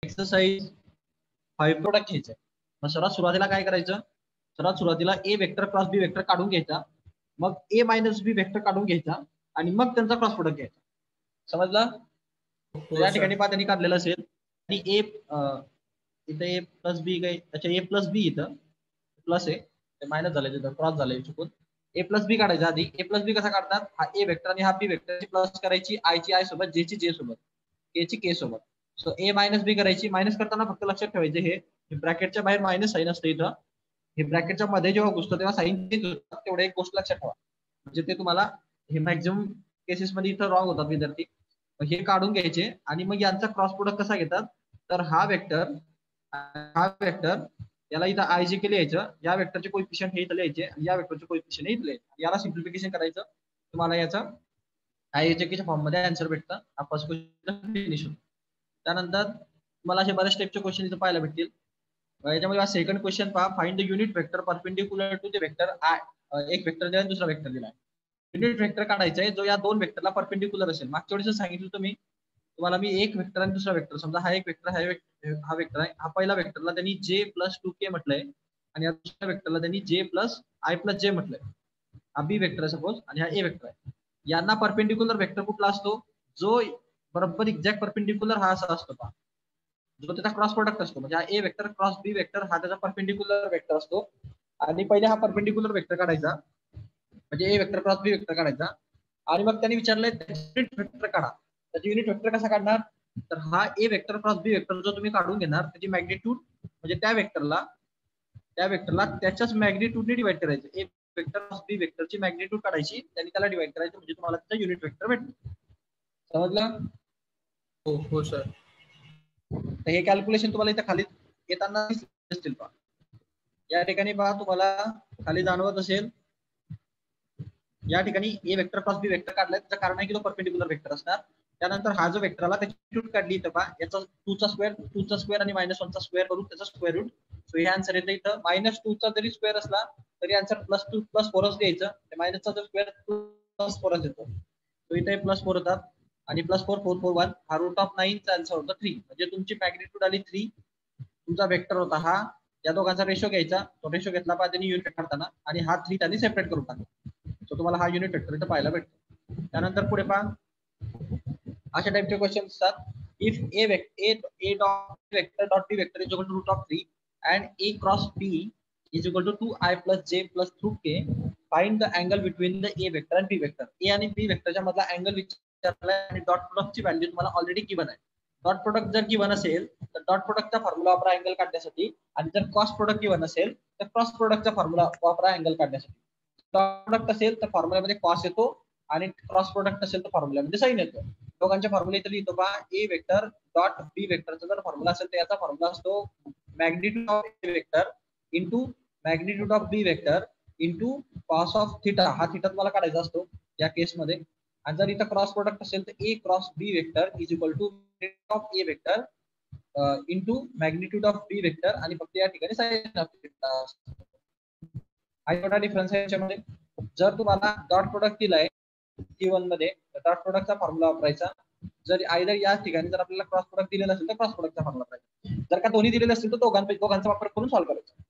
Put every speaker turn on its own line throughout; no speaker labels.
Exercise 5 product घ्यायचं. मग सर्वात सुरुवातीला काय करायचं, सर्वात सुरुवातीला ए वेक्टर क्रॉस बी वेक्टर काढून घ्यायचा, मग ए मायनस बी वेक्टर काढून घ्यायचा आणि मग त्यांचा क्रॉस प्रोडक्ट घ्यायचा. समजलं? या ठिकाणी पहा त्यांनी काढलेलं असेल आणि ए इथे ए प्लस बी काही, अच्छा ए प्लस बी इथं प्लस आहे, ते मायनस झालंय तिथं, क्रॉस झालंय चुकून. ए प्लस बी काढायचा आधी. ए प्लस बी कसा काढतात, हा ए वेक्टर आणि हा बी वेक्टरची प्लस करायची, आय ची आय सोबत, जे ची जे सोबत, के ची के सोबत. सो ए मायनस बी करायची. मायनस करताना फक्त लक्षात ठेवायचे हे ब्रॅकेटच्या बाहेर मायनस साईन असते इथं, हे ब्रॅकेटच्या मध्ये जेव्हा घुसतो तेव्हा साईन चेंज होतात, तेवढं एक गोष्ट लक्षात ठेवा. म्हणजे ते तुम्हाला हे मॅक्झिमम केसेस मध्ये इथं रॉंग होतात विद्यार्थी. हे काढून घ्यायचे आणि मग यांचा क्रॉस प्रोडक्ट कसा घेतात, तर हा वेक्टर याला इथं आय जे के लिहायचं, या वेक्टरचे कोएफिशिएंट हे इथं लिहायचे, या वेक्टरचे कोएफिशिएंट हे इथं लिहायचे. याला सिम्प्लिफिकेशन करायचं, तुम्हाला याचं आय जे के च्या फॉर्म मध्ये आन्सर भेटतं. हा फर्स्ट क्वेश्चन फिनिश होतो. त्यानंतर तुम्हाला असे बरेच टाइपचे क्वेश्चन इथं पाहायला भेटतील. याच्यामध्ये सेकंड क्वेश्चन पहा, find the unit vector perpendicular to the vector i. एक वेक्टर दिला दुसरा वेक्टर दिलाय, युनिट वेक्टर काढायचा आहे जो या दोन वेक्टरला परपेंडिक्युलर असेल. मागच्या वेळेस सांगितलं तुम्हाला मी एक वेक्टर आणि दुसरा वेक्टर, समजा हा एक वेक्टर हा वेक्टर आहे, हा पहिला वेक्टरला त्यांनी जे प्लस 2k म्हटलंय आणि या दुसऱ्या वेक्टरला त्यांनी जे प्लस आय प्लस जे म्हटलंय. हा बी वेक्टर आहे सपोज आणि हा ए वेक्टर आहे. यांना परपेंडिक्युलर वेक्टर कुठला असतो, जो बरोबर एक्झॅक्ट परपेंडिक्युलर हा असा असतो पहा, जो त्याचा क्रॉस प्रोडक्ट असतो. म्हणजे हा ए वेक्टर क्रॉस बी वेक्टर हा त्याचा परपेंडिक्युलर वेक्टर असतो. आणि पहिले हा परपेंडिक्युलर वेक्टर काढायचा, म्हणजे a vector cross B vector काढायचा. आणि मग त्यांनी विचारलंय युनिट वेक्टर काढा. त्याची युनिट वेक्टर कसा काढणार, तर हा ए वेक्टर क्रॉस बी वेक्टर जो तुम्ही काढून घेणार, त्याची मॅग्निट्यूड म्हणजे त्या वेक्टरला त्याच्याच मॅग्निट्यूडने डिवाइड करायचं. ए वेक्टर क्रॉस बी वेक्टरची मॅग्निट्यूड काढायची, त्यांनी त्याला डिवाइड करायचं, म्हणजे तुम्हाला त्याचा युनिट वेक्टर भेटतो. समजलं?
हो सर.
तर हे कॅल्क्युलेशन तुम्हाला इथं खाली येताना दिसतील पहा. या ठिकाणी पहा तुम्हाला खाली जाणवत असेल, या ठिकाणी ए वेक्टर क्रॉस बी वेक्टर काढलाय, त्याचं कारण आहे की तो परपेंडिक्युलर वेक्टर असणार. त्यानंतर हा जो वेक्टर आला त्याची रूट काढली इथं पहा, याचा 2 चा स्क्वेअर आणि -1 चा स्क्वेअर करून त्याचा स्क्वेअर रूट. सो हे आन्सर येतं इथं. -2 चा जरी स्क्वेअर असला तरी आन्सर +2 +4च द्यायचं. मायनसचा जर स्क्वेअर +4च येतो. तो इथे +4 होतात आणि +4 4 4 1 हा √9 चा आन्सर होता 3. म्हणजे तुमची मॅग्निट्यूड आली 3, तुमचा वेक्टर होता हा, या दोघांचा रेशो घ्यायचा, तो रेशो घेतला पाहिजे युनिट काढताना आणि हा 3 त्यांनी सेपरेट करून टाकला. सो तुम्हाला हा युनिट वेक्टर इथं पाहायला भेटतो. त्यानंतर पुढे पहा, अशा टाइपचे क्वेश्चन असतात. If a dot vector dot b vector is equal to √3 and a cross b is equal to 2i plus j plus 2k, find the angle between the a vector and b vector. a आणि b वेक्टरच्या मधला angle विचारलाय आणि dot प्रोडक्टची value तुम्हाला already given आहे. Dot product जर given असेल तर डॉट प्रोडक्टचा फॉर्म्युला वापरा अँगल काढण्यासाठी, आणि जर क्रॉस प्रोडक्ट गिवन असेल तर क्रॉस प्रोडक्टचा फॉर्म्युला वापरा अँगल काढण्यासाठी. डॉट प्रोडक्ट असेल तर फॉर्म्युल्यामध्ये कॉस येतो आणि क्रॉस प्रोडक्ट असेल तर फॉर्म्युल्यामध्ये साइन येतो. दोघांच्या फॉर्म्युला इथे लिहितो पहा. ए वेक्टर डॉट बी वेक्टरचा जर फॉर्म्युला असेल तर याचा फॉर्म्युला असतो magnitude of A vector into magnitude of B vector into cos of theta. हा थिटा तुम्हाला काढायचा असतो या केसमध्ये. आणि जर इथं क्रॉस प्रोडक्ट असेल तर A cross B vector is equal to of A vector into magnitude of B vector आणि फक्त या ठिकाणी साइन ऑफ थिटा. हा छोटा डिफरन्स आहे याच्यामध्ये. जर तुम्हाला डॉट प्रोडक्ट दिलाय T1 मध्ये डॉट प्रोडक्टचा फॉर्म्युला वापरायचा. जर आयदर या ठिकाणी जर आपल्याला क्रॉस प्रोडक्ट दिलेला असेल तर क्रॉस प्रोडक्टचा फॉर्म्युला वापरायचा. जर का दोन्ही दिलेले असतील तर दोघांचा वापर करून सॉल्व्ह करायचा.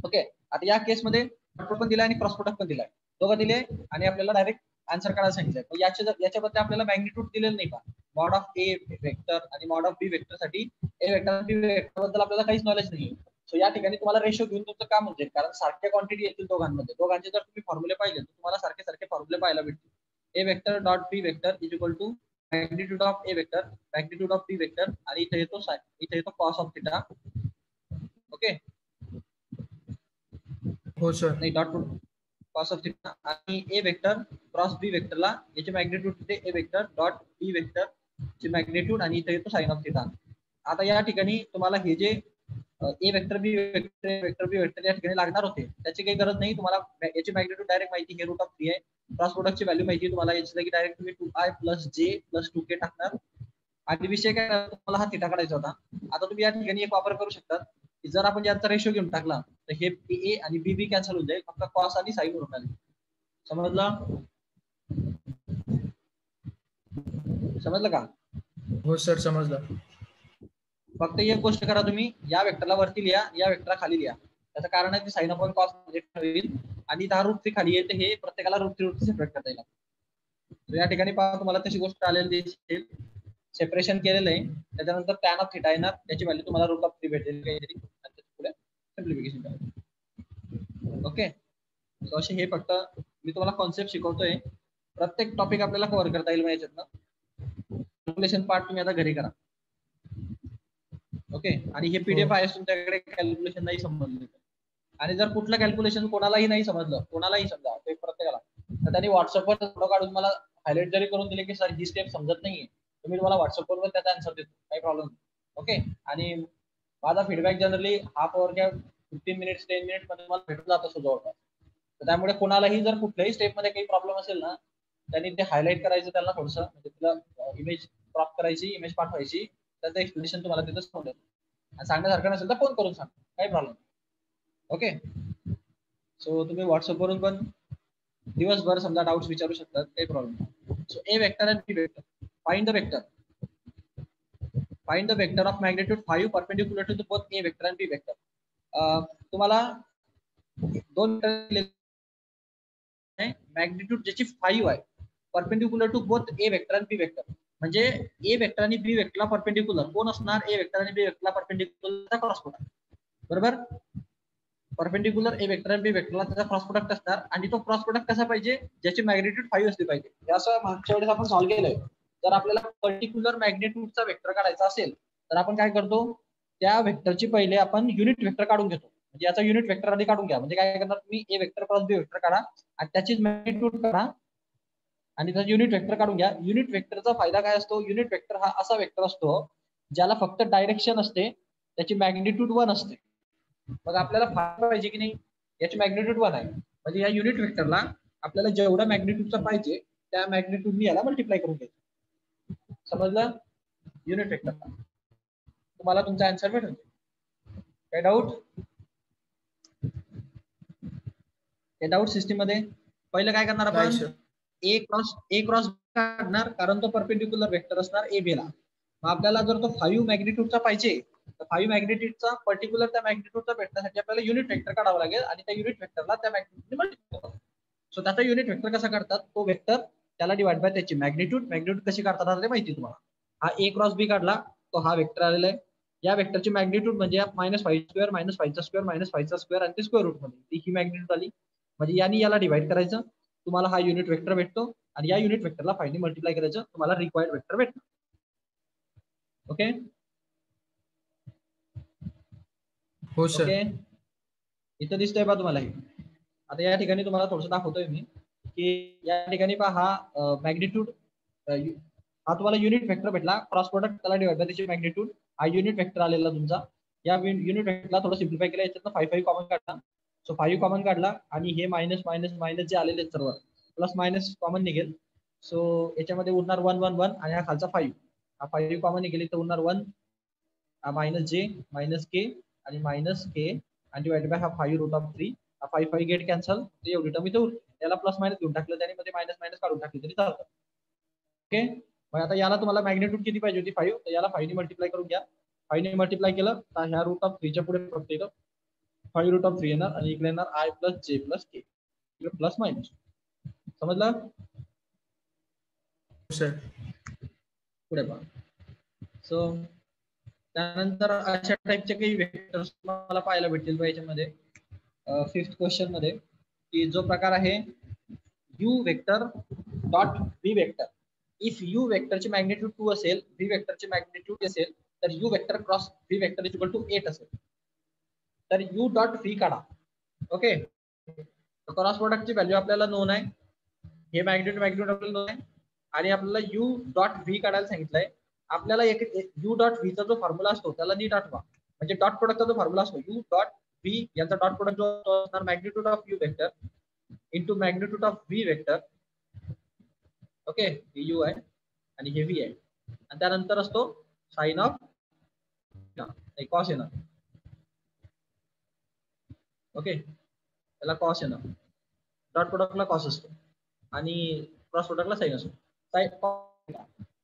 ओके, आता या केस मध्ये डॉट प्रोडक्ट पण दिलाय आणि क्रॉस प्रोडक्ट पण दिलाय, दोघं दिले आणि आपल्याला डायरेक्ट आन्सर काढायला सांगितलंय. याच्याबद्दल आपल्याला मॅग्निट्यूड दिलेलं नाही का, मॉड ऑफ ए वेक्टर आणि मॉड ऑफ बी वेक्टर साठी ए वेक्टर आणि बी वेक्टर बद्दल आपल्याला काहीच नॉलेज नाही. सो या ठिकाणी तुम्हाला रेशो घेऊन तुमचं काम म्हणजे, कारण सारख्या क्वांटिटी येतील दोघांमध्ये, दोघांचे जर तुम्ही फॉर्म्युले पाहिले तर तुम्हाला सारखे फॉर्म्युले पाहायला भेटतील. A vector dot B vector is equal to magnitude of A vector magnitude of B vector आणि इथे येतो कॉस ऑफ थिटा. ओके,
हो सर.
नाही डॉट कॉस ऑफ थिटा आणि ए वेक्टर क्रॉस बी वेक्टरला याची मॅग्निट्यूड तिथे A vector dot B vector ची मॅग्निट्यूड आणि इथे येतो साइन ऑफ थिटा. आता या ठिकाणी तुम्हाला हे जे ए वेक्टर बी वेक्टर या ठिकाणी लागणार होते त्याची काही गरज नाही. तुम्हाला याची मॅग्निट्यूड डायरेक्ट माहिती हे √3 आहे. क्रॉस प्रोडक्टची व्हॅल्यू माहिती तुम्हाला याची जागी डायरेक्ट तुम्ही 2i प्लस जे प्लस 2k टाकणार आणि विषय काय, तुम्हाला हा थिटा काढायचा होता. आता तुम्ही या ठिकाणी एक वापर करू शकता की जर आपण यांचा रेशो घेऊन टाकला तर हे ए आणि बी बी कॅन्सल होऊन जाईल, फक्त कॉस आणि साइन उरून आले. समजलं का?
हो सर, समजलं.
फक्त एक गोष्ट करा, तुम्ही या वेक्टरला वरती लिहा, या वेक्टरला खाली लिहा. त्याचं कारण आहे की साइन अपॉन कॉस होईल आणि 10 रूट 3 खाली येते, हे प्रत्येकाला रूट 3 सेपरेट करता येईल. तर या ठिकाणी पहा तुम्हाला तशी गोष्ट आलेली दिसेल, सेपरेशन केलेलं आहे. त्याच्यानंतर टॅन ऑफ थिटा येणार, त्याची व्हॅल्यू तुम्हाला रूट ऑफ 3 भेटेल काहीतरी, आणि पुढे सिम्प्लिफिकेशन करायचं. ओके, सो असे हे फक्त मी तुम्हाला कॉन्सेप्ट शिकवतोय. प्रत्येक टॉपिक आपल्याला कव्हर करता येईल याच्यातनं. कॅल्क्युलेशन पार्ट तुम्ही आता घरी करा. ओके, आणि हे पीडीएफ आहे तुमच्याकडे, कॅल्क्युलेशन नाही समजलं आणि जर कुठलं कॅल्क्युलेशन कोणालाही नाही समजलं, कोणालाही समजा ते प्रत्येकाला, तर त्यांनी व्हॉट्सअपवर फोटो काढून मला हायलाइट जरी करून दिले की सर ही स्टेप समजत नाहीये, तुम्ही तुम्हाला व्हॉट्सअपवर त्याचा आन्सर देतो, काही प्रॉब्लेम नाही. ओके, आणि माझा फीडबॅक जनरली हाफ अवर किंवा 15 मिनिट्स 10 मिनिट्स मध्ये मला भेटून जात असतो जवळपास. तर त्यामुळे कोणालाही जर कुठल्याही स्टेप मध्ये काही प्रॉब्लेम असेल ना, त्यांनी ते हायलाइट करायचं, त्यांना थोडंसं म्हणजे तुला इमेज क्रॉप करायची, इमेज पाठवायची, त्याचं एक्सप्लेनेशन तुम्हाला तिथं समजेल. आणि सांगण्यासारखं नसेल तर फोन करून सांग, काही प्रॉब्लेम. ओके, सो तुम्ही व्हॉट्सअपवरून पण दिवसभर समजा डाउट्स विचारू शकतात, काही problem. So a vector and b vector, find the vector. Find the vector of magnitude 5 perpendicular to the both a vector and b vector. तुम्हाला दोन मॅग्निट्यूड ज्याची 5 आहे, perpendicular to both a vector and b vector. म्हणजे a vector आणि बी वेक्टरला perpendicular कोण असणार? ए vector आणि बी वेक्टरला परपेंडिक्युलर क्रॉस प्रोडक्ट. बरोबर, परपेंडिक्युलर ए वेक्टर आणि बी वेक्टरला त्याचा क्रॉस प्रोडक्ट असणार, आणि तो क्रॉस प्रोडक्ट कसा पाहिजे? ज्याची मॅग्निट्यूड 5 असली पाहिजे. हे असं मागच्या वेळेस आपण सॉल्व्ह केलंय. जर आपल्याला पर्टिक्युलर मॅग्निट्यूडचा वेक्टर काढायचा असेल तर आपण काय करतो, त्या वेक्टरची पहिले आपण युनिट वेक्टर काढून घेतो. म्हणजे याचा युनिट वेक्टर आधी काढून घ्या. म्हणजे काय करणार तुम्ही, ए वेक्टर क्रॉस बी वेक्टर काढा आणि त्याची मॅग्निट्यूड काढा आणि त्याचा युनिट वेक्टर काढून घ्या. युनिट वेक्टरचा फायदा काय असतो? युनिट वेक्टर हा असा वेक्टर असतो ज्याला फक्त डायरेक्शन असते, त्याची मॅग्निट्यूड 1 असते. मग आपल्याला पाहिजे की नाही, याची मॅग्निट्यूड 1 आहे, म्हणजे या युनिट वेक्टरला आपल्याला जेवढा मॅग्निट्यूडचा पाहिजे त्या मॅग्निट्यूडनी याला मल्टिप्लाय करून घ्यायचं. समजलं? युनिट वेक्टरला तुम्हाला तुमचा आन्सर भेटेल. काय डाऊट? हे डाऊट सिस्टीम मध्ये पहिलं काय करणार आपण, ए क्रॉस काढणार, कारण तो परपेंडिक्युलर वेक्टर असणार ए बी ला. मग आपल्याला जर तो 5 मॅग्निट्यूडचा पाहिजे तर 5 मॅग्निट्यूडचा पर्टिक्युलर त्या मॅग्निट्यूडचा भेटण्यासाठी आपल्याला युनिट वेक्टर काढावा लागेल आणि त्या युनिट वेक्टरला त्या मॅग्निट्यूडने मल्टिप्लाय करावं. सो त्याचा युनिट वेक्टर कसा काढतात, तो वेक्टर त्याला डिवाइड बाय त्याची मॅग्निट्यूड कशी काढतात ते माहिती तुम्हाला. हा ए क्रॉस बी काढला तो हा वेक्टर आलेला आहे. या वेक्टरची मॅग्निट्यूड म्हणजे -5² -5² आणि ते स्क्वेअर रूट मध्ये ही मॅग्निट्यूड आली. म्हणजे याने याला डिवाइड करायचं, तुम्हाला हा युनिट वेक्टर भेटतो आणि या युनिट वेक्टरला 5 ने मल्टिप्लाय करायचं, तुम्हाला रिक्वायर्ड वेक्टर भेटणार. ओके
हो सर.
ओके, इथं दिसतंय पहा तुम्हाला हे. आता या ठिकाणी तुम्हाला थोडंसं दाखवतोय मी की या ठिकाणी पहा हा मॅग्निट्यूड, हा तुम्हाला युनिट वेक्टर भेटला, क्रॉस प्रोडक्ट त्याला डिवाइड बाय त्याची मॅग्निट्यूड, हा युनिट वेक्टर आलेला तुमचा. या युनिट वेक्टरला थोडं सिम्प्लिफाय केलं, याच्यातनं 5 कॉमन काढला. सो 5 कॉमन काढला आणि हे मायनस मायनस मायनस जे आलेले सर्व प्लस मायनस कॉमन निघेल. सो याच्यामध्ये उरणार 1 1 1 आणि हा खालचा 5, हा 5 कॉमन निघेल तर उरणार 1 मायनस जे मायनस के आणि मायनस के आणि डिवाइड बाय हा 5 रूट ऑफ 3, हा 5 5 गेट कॅन्सल, ते एवढी टर्म इथे उरते. याला प्लस मायनस घेऊन टाकलं त्याने, मध्ये मायनस मायनस काढून टाकली तरी चालतं. ओके, मग आता याला तुम्हाला मॅग्निट्यूड किती पाहिजे होती? 5. तर याला 5 ने मल्टिप्लाय करून घ्या. 5 ने मल्टिप्लाय केलं तर ह्या रूट ऑफ 3 च्या पुढे फक्त इथं 5 रूट ऑफ 3 येणार आणि इकडे येणार आय प्लस जे प्लस के, इकडे प्लस मायनस. समजलं?
सर
पुढे पहा. सो त्यानंतर अशा टाइपचे काही वेक्टर्स मला पाहायला भेटतील याच्यामध्ये 5th क्वेश्चन मध्ये, की जो प्रकार आहे U vector dot B vector. If U वेक्टरची मॅग्निट्यूड 2 असेल, बी वेक्टरची मॅग्निट्यूड असेल, तर U vector cross B vector is equal to 8 असेल. तर यू डॉट व्ही काढा. ओके, क्रॉस प्रोडक्टची व्हॅल्यू आपल्याला नोन आहे, हे मॅग्निट्यूड आपल्याला नोन आहे आणि आपल्याला यू डॉट व्ही काढायला सांगितलंय. आपल्याला एक यू डॉट व्हीचा जो फॉर्म्युला असतो त्याला नीट आठवा. म्हणजे डॉट प्रोडक्टचा जो फॉर्म्युला असतो यू डॉट व्ही, याचा डॉट प्रोडक्ट जो असणार magnitude of you vector into magnitude of V vector. Okay, हे यू आहे आणि हे व्ही आहे आणि त्यानंतर असतो साइन ऑफ कॉस येणार. ओके, त्याला कॉस येणार, डॉट प्रोडक्टला कॉस असतो आणि क्रॉस प्रोडक्टला साइन असतो.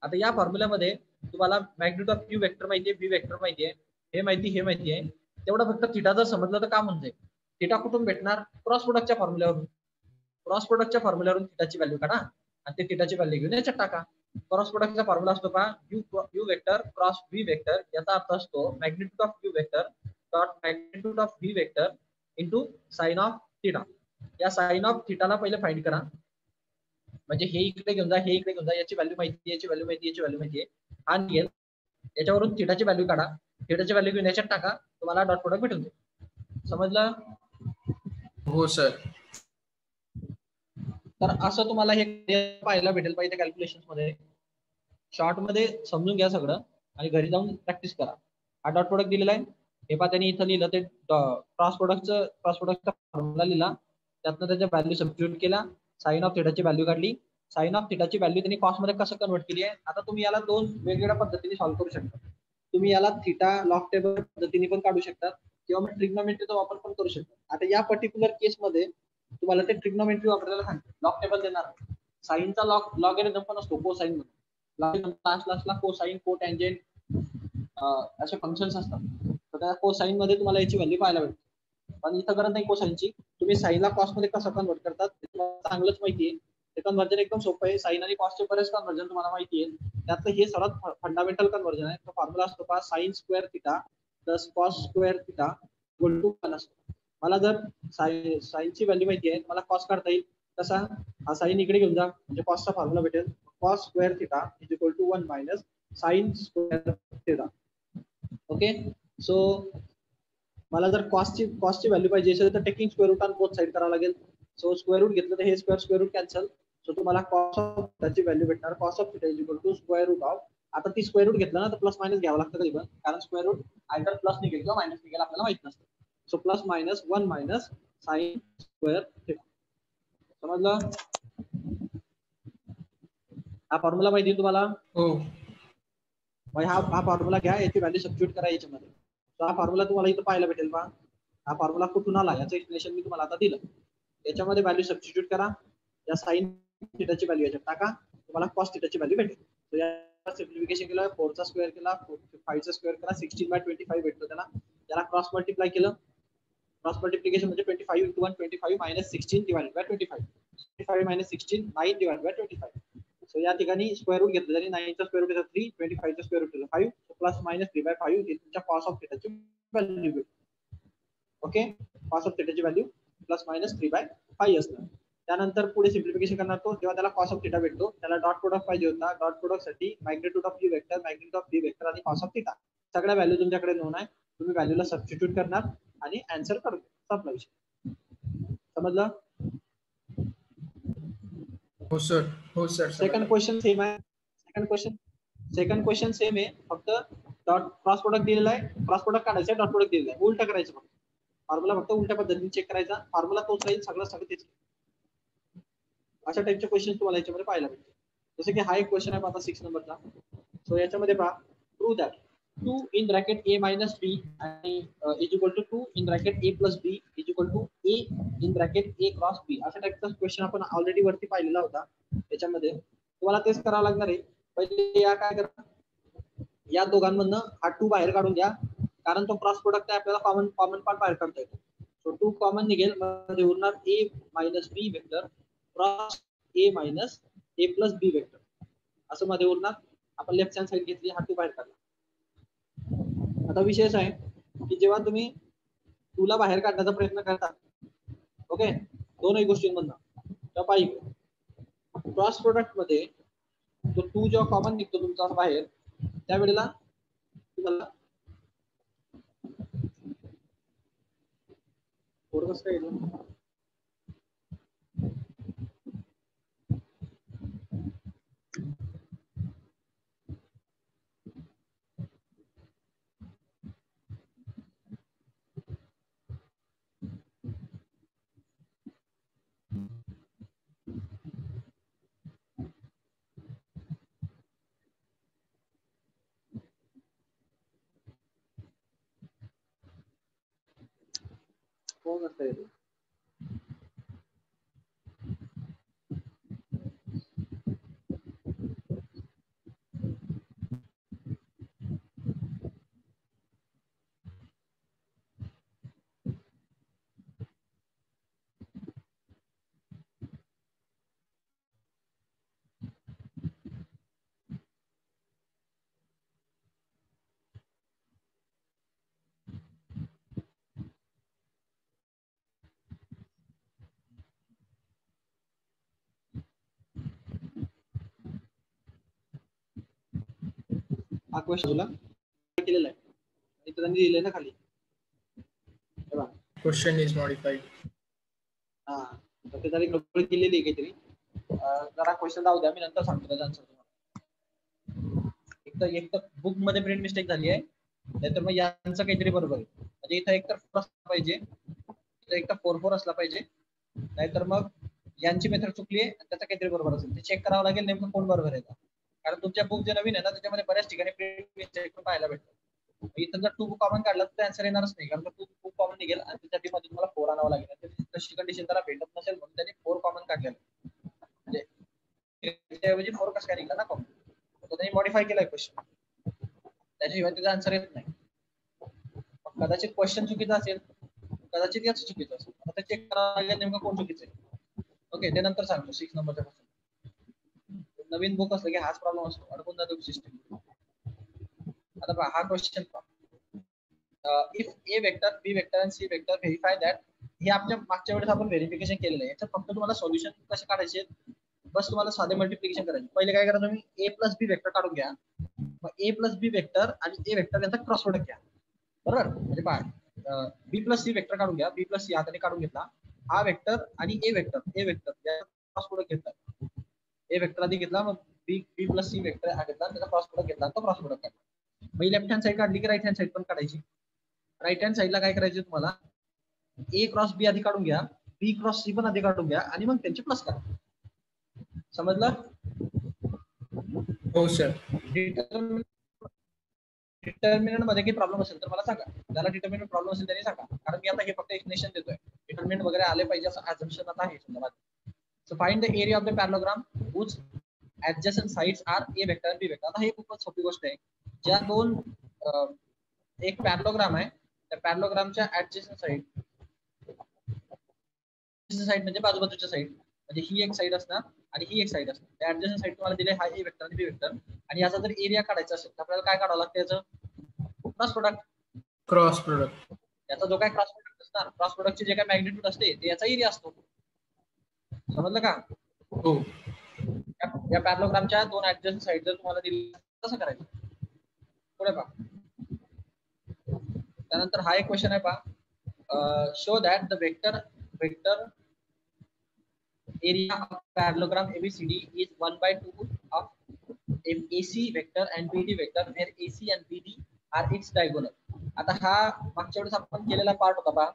आता या फॉर्म्युल्यामध्ये तुम्हाला मॅग्निट्यूड ऑफ यू वेक्टर माहिती आहे, बी वेक्टर माहिती आहे, हे माहिती आहे, तेवढं फक्त थिटा जर समजलं तर काम होऊन जाईल. थिटा कुठून भेटणार? क्रॉस प्रोडक्टच्या फॉर्म्युल्यावरून. क्रॉस प्रोडक्टच्या फॉर्म्युल्यावरून थिटाची व्हॅल्यू काढा आणि ते थिटाची व्हॅल्यू घेऊन याच्यात टाका. क्रॉस प्रोडक्टचा फॉर्म्युला असतो का? You vector cross V vector. याचा अर्थ असतो magnitude of you vector dot magnitude of V vector into sine of theta. या साइन ऑफ थिटाला पहिले फाइंड करा, म्हणजे हे इकडे घेऊन जा, हे इकडे घेऊन जा, याची व्हॅल्यू माहिती, याची व्हॅल्यू माहिती, याची व्हॅल्यू माहिती आहे, आणि याच्यावरून थिटाची व्हॅल्यू काढा, थिटाची व्हॅल्यू घेऊन याच्यात टाका, तुम्हाला डॉट प्रोडक्ट भेटून जाईल. समजलं?
हो सर.
तर असं तुम्हाला हे पाहायला भेटेल पाहिजे कॅल्क्युलेशन मध्ये. शॉर्ट मध्ये समजून घ्या सगळं आणि घरी जाऊन प्रॅक्टिस करा. हा डॉट प्रोडक्ट दिलेला आहे, हे पहा त्यांनी इथं लिहिलं, ते क्रॉस प्रोडक्टचा फॉर्म्युला लिहिला, त्यातनं त्याच्या व्हॅल्यू सबस्टिट्यूट केला, साइन ऑफ थिटाची व्हॅल्यू काढली, साइन ऑफ थिटाची व्हॅल्यू त्यांनी कॉस मध्ये कसं कन्वर्ट केली आहे. आता तुम्ही याला दोन वेगवेगळ्या पद्धतीने सॉल्व्ह करू शकता. तुम्ही याला थिटा लॉग टेबल पद्धतीने पण काढू शकता किंवा मग ट्रिग्नोमेट्रीचा वापर पण करू शकता. आता या पर्टिक्युलर केसमध्ये तुम्हाला ते ट्रिग्नोमेट्री वापरायला सांगते, लॉग टेबल देणार. साईनचा लॉगॅरिथम पण असतो कोसाइन मध्ये, लास्टला कोसाइन कोटँजेंट असे फंक्शन्स असतात. तर त्या कोसाइन मध्ये तुम्हाला याची व्हॅल्यू पाहायला भेटते, पण इथं गरज नाही कोसाइनची. तुम्ही साईनला कॉस मध्ये कसं कन्वर्ट करतात ते तुम्हाला चांगलंच माहिती आहे. ते कन्व्हर्जन एकदम सोपं आहे. साइन आणि कॉसचे बरेच कन्व्हर्जन तुम्हाला माहिती आहे. त्यातलं हे सर्वात फंडामेंटल कन्व्हर्जन आहे. तो फॉर्म्युला असतो का? Sine square theta plus cos square theta equal to 1 असतो. मला जर साइनची व्हॅल्यू माहिती आहे, मला कॉस काढता येईल. कसा? हा साइन इकडे घेऊन जा, म्हणजे कॉसचा फॉर्म्युला भेटेल, cos square theta is equal to 1 minus sine square theta. Okay, so मला जर कॉसची व्हॅल्यू पाहिजे असेल तर taking square root on both side करावं लागेल. सो स्क्वेअर रूट घेतलं तर हे स्क्वेअर रूट कॅन्सल. सो तुम्हाला कॉस ऑफ थिटाची व्हॅल्यू भेटणार, cos of theta is equal to square root of. आता ती स्क्वेअर रूट घेतलं ना तर प्लस मायनस घ्यावं लागतं कधी पण, कारण स्क्वेअर रूट आयदर प्लस निघेल किंवा मायनस निघेल आपल्याला माहित नसतं. So plus minus 1 minus sine square theta. समजलं? हा फॉर्म्युला माहिती आहे तुम्हाला?
हो.
हा फॉर्म्युला घ्या, याची व्हॅल्यू सबस्टिट्यूट करा याच्यामध्ये. हा फॉर्म्युला तुम्हाला इथं पाहायला भेटेल पहा. हा फॉर्म्युला कुठून आला याचं एक्सप्लेनेशन मी तुम्हाला आता दिलं. याच्यामध्ये व्हॅल्यू सबस्टिट्यूट करा, या साइन थिटाची व्हॅल्यू याच्यात टाका, तुम्हाला कॉस थिटाची व्हॅल्यू भेटेल. तर या सिम्प्लिफिकेशन केलं, 4 चा स्क्वेअर केला, 5 चा स्क्वेअर केला, 16/25 भेटतो त्याला. त्याला क्रॉस मल्टिप्लाय केलं, क्रॉस मल्टिप्लिकेशन म्हणजे 25 into 1 25 minus 16 divided by 25. 25 minus 16 9 divided by 25. So या ठिकाणी स्क्वेअर रूट घेतलं तरी 9 चा स्क्वेअर रूट येतो 3, 25 चा स्क्वेअर रूट येतो 5, प्लस मायनस 3/5 हे तुमच्या कॉस ऑफ थिटाची व्हॅल्यू भेटेल. ओके, कॉस ऑफ थिटाची व्हॅल्यू प्लस मायनस 3/5 असणार. त्यानंतर पुढे सिम्प्लिफिकेशन करणार तो, तेव्हा त्याला कॉस ऑफ थिटा भेटतो. त्याला डॉट प्रोडक्ट पाहिजे होता. डॉट प्रोडक्ट साठी magnitude of you vector, magnitude of V vector आणि कॉस ऑफ थिटा सगळ्या व्हॅल्यू तुमच्याकडे नोन आहे. तुम्ही व्हॅल्यूला सबस्टिट्यूट करणार आणि आन्सर करून संपला विषय. समजलं?
हो सर. हो सर.
सेकंड क्वेश्चन सेम आहे. सेकंड क्वेश्चन सेम आहे, फक्त डॉट क्रॉस प्रोडक्ट दिलेला आहे, क्रॉस प्रोडक्ट काढायचं, डॉट प्रोडक्ट दिलेला आहे, उलट करायचं. फक्त फॉर्म्युला फक्त उलट्या पद्धतीने चेक करायचा, फॉर्म्युला तोच राहील, सगळं तेच. अशा टाइपचे क्वेश्चन तुम्हाला याच्यामध्ये पाहायला भेटतील. जसं की हा एक क्वेश्चन आहे आता 6 नंबरचा. सो याच्यामध्ये पहा, prove that 2 in bracket a minus b आणि is equal to 2 in bracket a plus b is equal to a in bracket a cross b. अशा टाइपचा क्वेश्चन आपण ऑलरेडी वरती पाहिलेला होता. त्याच्यामध्ये तुम्हाला तेच करावं लागणार आहे. पहिले या काय करा, या दोघांमधनं हा 2 बाहेर काढून घ्या, कारण तो क्रॉस प्रोडक्ट आहे, आपल्याला कॉमन पार्ट बाहेर काढता येतो. सो 2 कॉमन निघेल, म्हणजे उरणार a minus b vector cross a minus a plus b vector असं मध्ये उरणार. आपण लेफ्ट हँड साइड घेतली, हा 2 बाहेर काढला. आता विशेष आहे की जेव्हा तुम्ही 2 ला बाहेर काढण्याचा प्रयत्न करता, ओके, दोनही गोष्टींमधनं, तेव्हा पाहिजे क्रॉस प्रोडक्ट मध्ये जो 2 जेव्हा कॉमन निघतो तुमचा बाहेर, त्यावेळेला तुम्हाला कसं काय येईल? कोण असतं येईल? हा क्वेश्चन तुला केलेला आहे आणि त्यांनी दिलंय ना खाली.
Question is modified.
हा तर ते जरी गडबड केलेली आहे काहीतरी. जरा क्वेश्चन जाऊ द्या, मी नंतर सांगतो त्याचा आन्सर तुम्हाला. एक तर बुक मध्ये प्रिंट मिस्टेक झाली आहे, नाहीतर मग यांचं काहीतरी बरोबर आहे. म्हणजे इथं एक तर 4 असला पाहिजे, इथं एक तर 4 असला पाहिजे, नाहीतर मग यांची मेथड चुकली आहे आणि त्याचं काहीतरी बरोबर असेल. ते चेक करावं लागेल नेमकं कोण बरोबर आहे का. कारण तुमच्या बुक जे नवीन आहे ना त्याच्यामध्ये बऱ्याच ठिकाणी प्रिंट मिस्टेक पाहायला भेटतं. इथं जर 2 कॉमन काढला तर आन्सर येणारच नाही, कारण 2 कॉमन निघेल आणि त्याच्यासाठी मध्ये तुम्हाला 4 आणावं लागेल. तशी कंडिशन त्याला भेटत नसेल म्हणून त्यांनी 4 कॉमन काढलेलं. म्हणजे त्याऐवजी 4 कसं काय निघाला ना कॉमन, तर त्यांनी मॉडिफाय केलाय क्वेश्चन, त्याच्याशिवाय त्याचा आन्सर येत नाही. कदाचित क्वेश्चन चुकीचा असेल, कदाचित याच चुकीचं असेल. आता चेक करावं लागेल नेमकं कोण चुकीचं आहे. ओके, ते नंतर सांगतो 6 नंबरच्या पासून. नवीन बुक असलं की हाच प्रॉब्लेम असतो, अडकून जातो सिस्टम. आता पहा हा क्वेश्चन पहा. If A vector, B vector आणि सी वेक्टर व्हेरीफाय दॅट, हे आपल्या मागच्या वेळेस आपण व्हेरिफिकेशन केलेलं आहे. याच्यात फक्त तुम्हाला सोल्युशन कसे काढायचे, बस तुम्हाला साधे मल्टिप्लिकेशन करायचे. पहिले काय करा तुम्ही, ए प्लस बी वेक्टर काढून घ्या. मग ए प्लस बी वेक्टर आणि ए वेक्टर यांचा क्रॉस प्रोडक्ट घ्या. बरोबर, म्हणजे पहा बी प्लस सी वेक्टर काढून घ्या. बी प्लस सी हाताने काढून घेतला. हा वेक्टर आणि ए वेक्टर याचा क्रॉस प्रोडक्ट घेतला. ए वेक्टर आधी घेतला, मग बी प्लस सी वेक्टर हा घेतला, त्याचा क्रॉस प्रोडक्ट घेतला, तो क्रॉस प्रोडक्ट काढला. मग लेफ्ट हँड साईड काढली की राईट हँड साईड पण काढायची. राईट हँड साईडला काय करायचे तुम्हाला, ए क्रॉस बी आधी काढून घ्या, बी क्रॉस सी पण आधी काढून घ्या आणि मग त्यांचे प्लस करा. समजलं?
हो सर.
डिटर्मिनंट मध्ये काही प्रॉब्लेम असेल तर मला सांगा. ज्याला डिटर्मिनंट प्रॉब्लेम असेल त्यांनी सांगा, कारण मी आता हे फक्त एक्सप्लेनेशन देतोय. डिटर्मिनंट वगैरे आले पाहिजे असं अझम्पशन आता आहे समजा. So find the area of the parallelogram which adjacent sides are A vector आणि बी वेक्टर. आता हे खूपच सोपी गोष्ट आहे. ज्या दोन एक पॅरलोग्राम आहे, त्या पॅरलोग्रामच्या ऍडजसंट साइड म्हणजे बाजूबाजूच्या साइड, म्हणजे ही एक साइड असणार आणि ही एक साइड असणार. त्या ऍडजसंट साइड तुम्हाला दिले हा ए वेक्टर आणि बी वेक्टर, आणि याचा जर एरिया काढायचा असेल तर आपल्याला काय काढावं लागतं, याचं क्रॉस प्रोडक्ट.
क्रॉस प्रोडक्ट
याचा जो काय क्रॉस प्रोडक्ट असणार, क्रॉस प्रोडक्टची जे काय मॅग्निट्यूड असते ते याचा एरिया असतो. समजलं का?
हो.
या पॅरलोग्रामच्या दोन ऍडजसंट साइड जर तुम्हाला दिली कसं करायचं, पुढे पहा. त्यानंतर हा एक क्वेश्चन आहे पहा, show that the vector area of parallelogram ABCD is 1/2 of AC vector and BD vector where AC and BD are its diagonal. आता हा मागच्या वेळेस आपण केलेला पार्ट होता पहा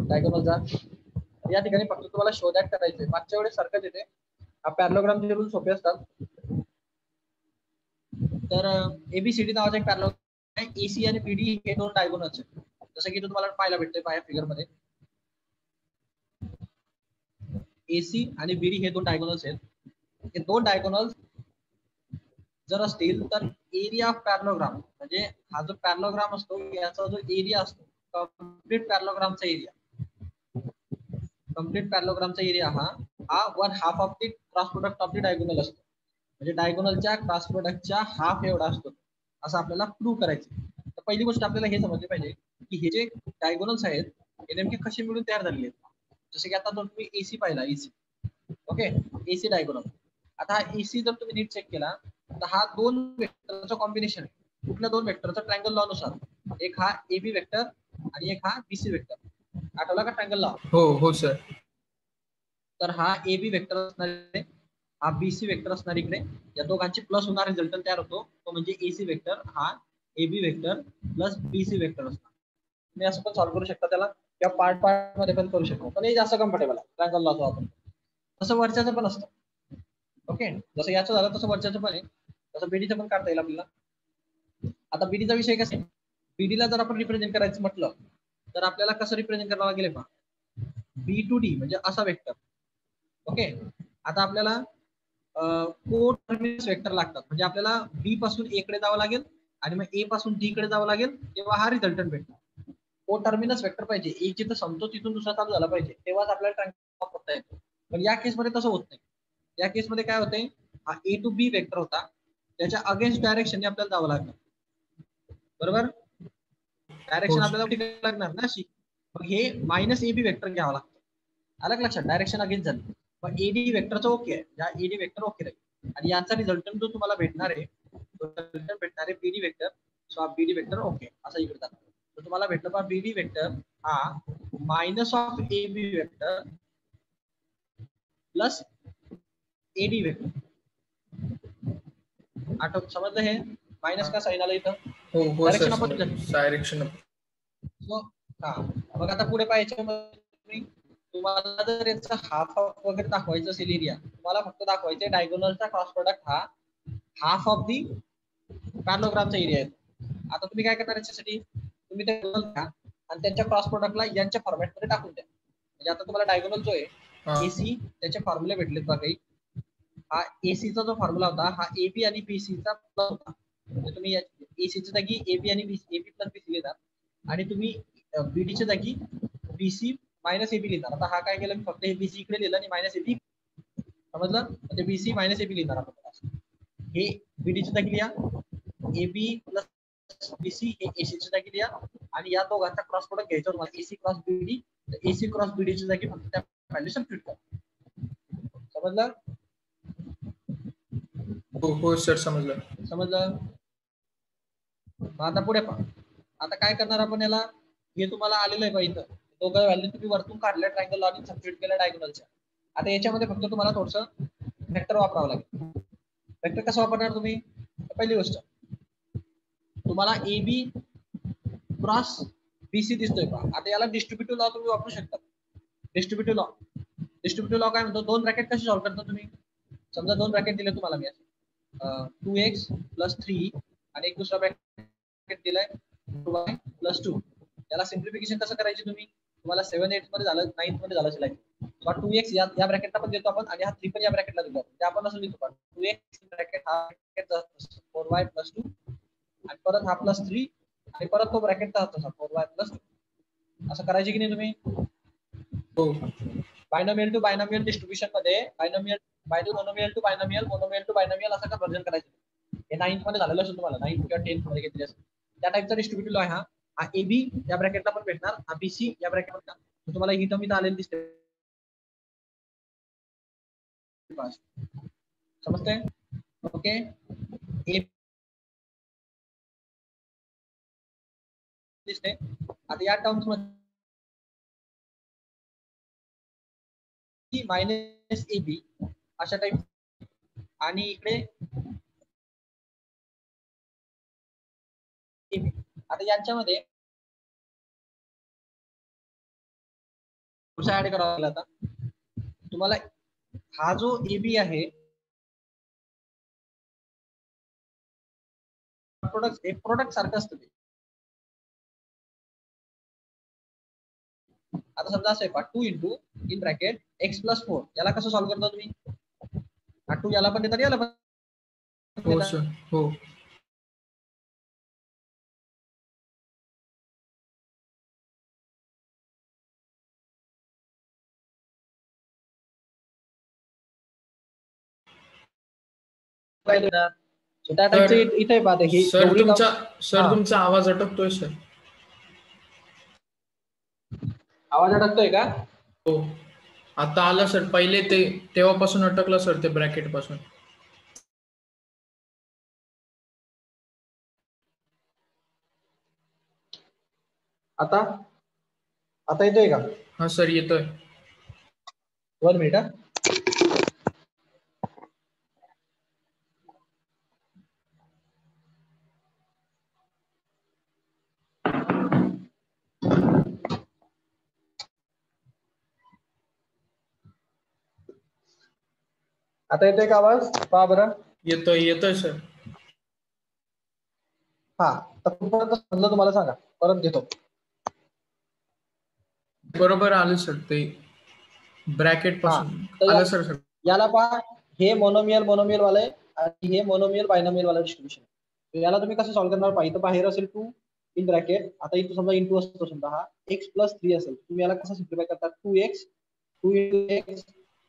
डायगोनलचा. या ठिकाणी फक्त तुम्हाला शो दॅट करायचंय. मागच्या वेळेस सारखंच येते. हा पॅरलोग्रामचे रूल सोपे असतात. तर एबीसीडी नावाचा एक पॅरलोग्राम आहे. एसी आणि बीडी हे दोन डायगोनल्स आहेत, जसं की तुम्हाला पाहायला भेटते पाया फिगर मध्ये. एसी आणि बीडी हे दोन डायगोनल्स आहेत. हे दोन डायगोनल्स जर असतील तर एरिया ऑफ पॅरलोग्राम, म्हणजे हा जो पॅरलोग्राम असतो याचा जो एरिया असतो, कम्प्लीट पॅरलोग्रामचा एरिया हा 1/2 of the cross product of the diagonal असतो. म्हणजे डायगोनलच्या क्रॉस प्रोडक्टच्या हाफ एवढा असतो, असं आपल्याला प्रूव्ह करायचं. तर पहिली गोष्ट आपल्याला हे समजली पाहिजे की हे जे डायगोनल्स आहेत हे नेमके कसे मिळून तयार झालेले आहेत. जसं की आता तुम्ही एसी पाहिला, एसी ओके, एसी डायगोनल. आता हा एसी जर तुम्ही नीट चेक केला तर हा दोन वेक्टरचं कॉम्बिनेशन आहे. कुठल्या दोन वेक्टरचं, ट्रायंगल लॉ नुसार. एक हा एबी वेक्टर आणि एक हा बीसी वेक्टर. आठवला का ट्रायंगल लॉ?
हो सर.
तर हा एबी वेक्टर असणार आहे, हा बीसी वेक्टर असणार इकडे. या दोघांची प्लस होणार रिझल्ट तयार होतो तो म्हणजे एसी वेक्टर हा AB vector plus BC vector असणार. तुम्ही असं पण सॉल्व्ह करू शकता त्याला, किंवा पार्ट मध्ये पण करू शकता, पण हे जास्त कम्फर्टेबल आहे ट्रायंगल लॉ आपण. तसं वरच्याचं पण असतं. ओके, जसं याचं झालं तसं वरच्याचं पण आहे, तसं बीडीचं पण काढता येईल आपल्याला. आता बीडीचा विषय कसा आहे, बीडीला जर आपण रिप्रेझेंट करायचं म्हटलं तर आपल्याला कसं रिप्रेझेंट करावं लागेल पहा. बी टू डी म्हणजे असा वेक्टर. ओके, आता आपल्याला को टर्मिनस वेक्टर लागतात, म्हणजे आपल्याला बी पासून ए कडे जावं लागेल आणि मग ए पासून डी कडे जावं लागेल, तेव्हा हा रिझल्टंट भेटतो. को टर्मिनस वेक्टर पाहिजे, एक जिथं संपतो तिथून दुसरा चालू झाला पाहिजे, तेव्हाच आपल्याला ट्रायंगल करता येतो. पण या केसमध्ये तसं होत नाही. या केसमध्ये काय होतंय, हा ए टू बी वेक्टर होता, त्याच्या अगेन्स्ट डायरेक्शनने आपल्याला जावं लागणार. बरोबर, डायरेक्शन आपल्याला कुठे लागणार ना अशी. मग हे मायनस ए बी वेक्टर घ्यावं लागतं. आलं लक्षात, डायरेक्शन अगेन्स्ट झालं. मग एडी वेक्टरचं ओके आहे, या एडी वेक्टर ओके राहील आणि याचा रिझल्टंट जो तुम्हाला भेटणार आहे भेटणारे बीडी वेक्टर. सो हा बीडी वेक्टर ओके असा इकडे जातो. तर तुम्हाला भेटलं पहा बीडी वेक्टर हा minus of A B vector plus AD vector. आठवत समजलं हे मायनस का साइन आलं इथं?
हो हो सर,
डायरेक्शन अपोजिट झाली.
डायरेक्शन.
सो हा मग आता पुढे पाहायचं तुम्हाला जर याचा हाफ ऑफ वगैरे दाखवायचं असेल एरिया, तुम्हाला फक्त दाखवायचं डायगोनलचा क्रॉस प्रोडक्ट हा हाफ ऑफ दी पॅरलोग्रामचा एरिया आहे. आता तुम्ही काय करणार याच्यासाठी, तुम्ही ते घ्या आणि त्यांच्या क्रॉस प्रोडक्टला यांच्या फॉर्मॅटमध्ये टाकून द्या. म्हणजे आता तुम्हाला डायगोनल जो आहे एसी त्याचे फॉर्म्युले भेटलेत बघा काही. हा एसीचा जो फॉर्म्युला होता हा एबी आणि बीसीचा प्लस होता. म्हणजे तुम्ही एसीच्या जागी एबी आणि एबी प्लस बीसी लिहिणार आणि तुम्ही बीडीच्या जागी बीसी मायनस एबी लिहिणार. आता हा काय केलं मी फक्त हे बीसी इकडे लिहिलं आणि मायनस एबी समजलं. म्हणजे बीसी मायनस एबी लिहिणार आपण. हे बीडीच्या जागी लिहा, एबी प्लस बीसी हे एसीच्या जागी लिहा आणि या दोघांचा क्रॉस प्रोडक्ट घ्यायचा तुम्हाला एसी क्रॉस बीडी. तर एसी क्रॉस बीडीच्या जागी फक्त त्या व्हॅल्यू सबस्टिट्यूट करा. समजलं?
हो सर समजलं.
समजलं. आता पुढे पहा. आता काय करणार आपण याला, हे तुम्हाला आलेलं आहे पाहिजे दोघं व्हॅल्यू तुम्ही वरतून काढल्या ट्रायंगल आणि सबस्टिट्यूट केल्या डायगोनलच्या. आता याच्यामध्ये फक्त तुम्हाला थोडंसं वेक्टर वापरावं लागेल. वेक्टर कसं वापरणार तुम्ही? पहिली गोष्ट तुम्हाला ए बी क्रॉस बीसी दिसतोय पहा. आता याला डिस्ट्रीब्युटिव्ह लॉ तुम्ही वापरू शकता. डिस्ट्रीब्युटिव्ह लॉ काय म्हणतो, दोन ब्रॅकेट कसे सॉल्व्ह करता तुम्ही? समजा दोन ब्रॅकेट दिले तुम्हाला मी 2x + 3 आणि एक दुसरा ब्रॅकेट दिलाय 2y + 2. याला सिम्प्लिफिकेशन कसं करायची तुम्ही? तुम्हाला 7 8 मध्ये झालं, 9 मध्ये झालं असेल. 2x या ब्रॅकेटला पण देतो आपण आणि हा 3 पण या ब्रॅकेटला देतो. म्हणजे आपण असं लिहितो 2x ब्रॅकेट हा ब्रॅकेट 4y + 2 आणि परत हा +3 आणि परत तो ब्रॅकेट तसा 4y + 2. असं करायची की नाही तुम्ही?
हो.
बायनॉमियल टू बायनॉमियल डिस्ट्रीब्युशन मध्ये मोनोमियल टू बायनॉमियल असं कन्वर्जन करायचं. हे 9th मध्ये झालेलं असेल तुम्हाला, 9th किंवा 10th मध्ये घेतले असेल. त्या टाइपचा डिस्ट्रीब्युटिव्ह लॉ हा एबी या ब्रॅकेटला पण भेटणार, हा बीसी या ब्रॅकेटला. तुम्हाला ही टर्म इथं आलेली दिसते. समजते? ओके. दिसते. आता या टर्म्स मध्ये मायनस एबी अशा टाइप आणि इकडे एबी. आता यांच्यामध्ये ऍड करावा लागला. आता तुम्हाला हा जो एबी आहे प्रोडक्ट सारखं असतं ते. आता समजा असं आहे 2 इंटू इन ब्रॅकेट x + 4 याला कसं सॉल्व्ह करता तुम्ही? हा 2 याला पण देतात याला पण.
हो सर. हो.
त्या टाइपचे इथे पाहते ही
सर तुमचा आवाज अटकतोय सर.
आवाज अटकतोय का?
हो. आता आला सर. पहिले तेव्हापासून अटकलं सर ते ब्रॅकेट पासून.
आता येतोय का?
हा सर येतोय.
1 मिनिट. आता येतोय का आवाज? पहा बरं.
येतोय सर.
हा तर समजा तुम्हाला सांगा, परत घेतो.
बरोबर आलं सर ते ब्रॅकेट पासून आलं सर.
याला पहा, हे मोनोमियल वाले आणि हे मोनोमियल बायनॉमियल वाला डिस्ट्रीब्युशन. याला तुम्ही कसं सॉल्व्ह करणार पाहिजे? तर बाहेर असेल 2 इन ब्रॅकेट. आता इथं समजा इंटू असतो, समजा हा x + 3 असेल. तुम्ही याला कसं सिम्प्लिफाय करतात? 2x 2 × x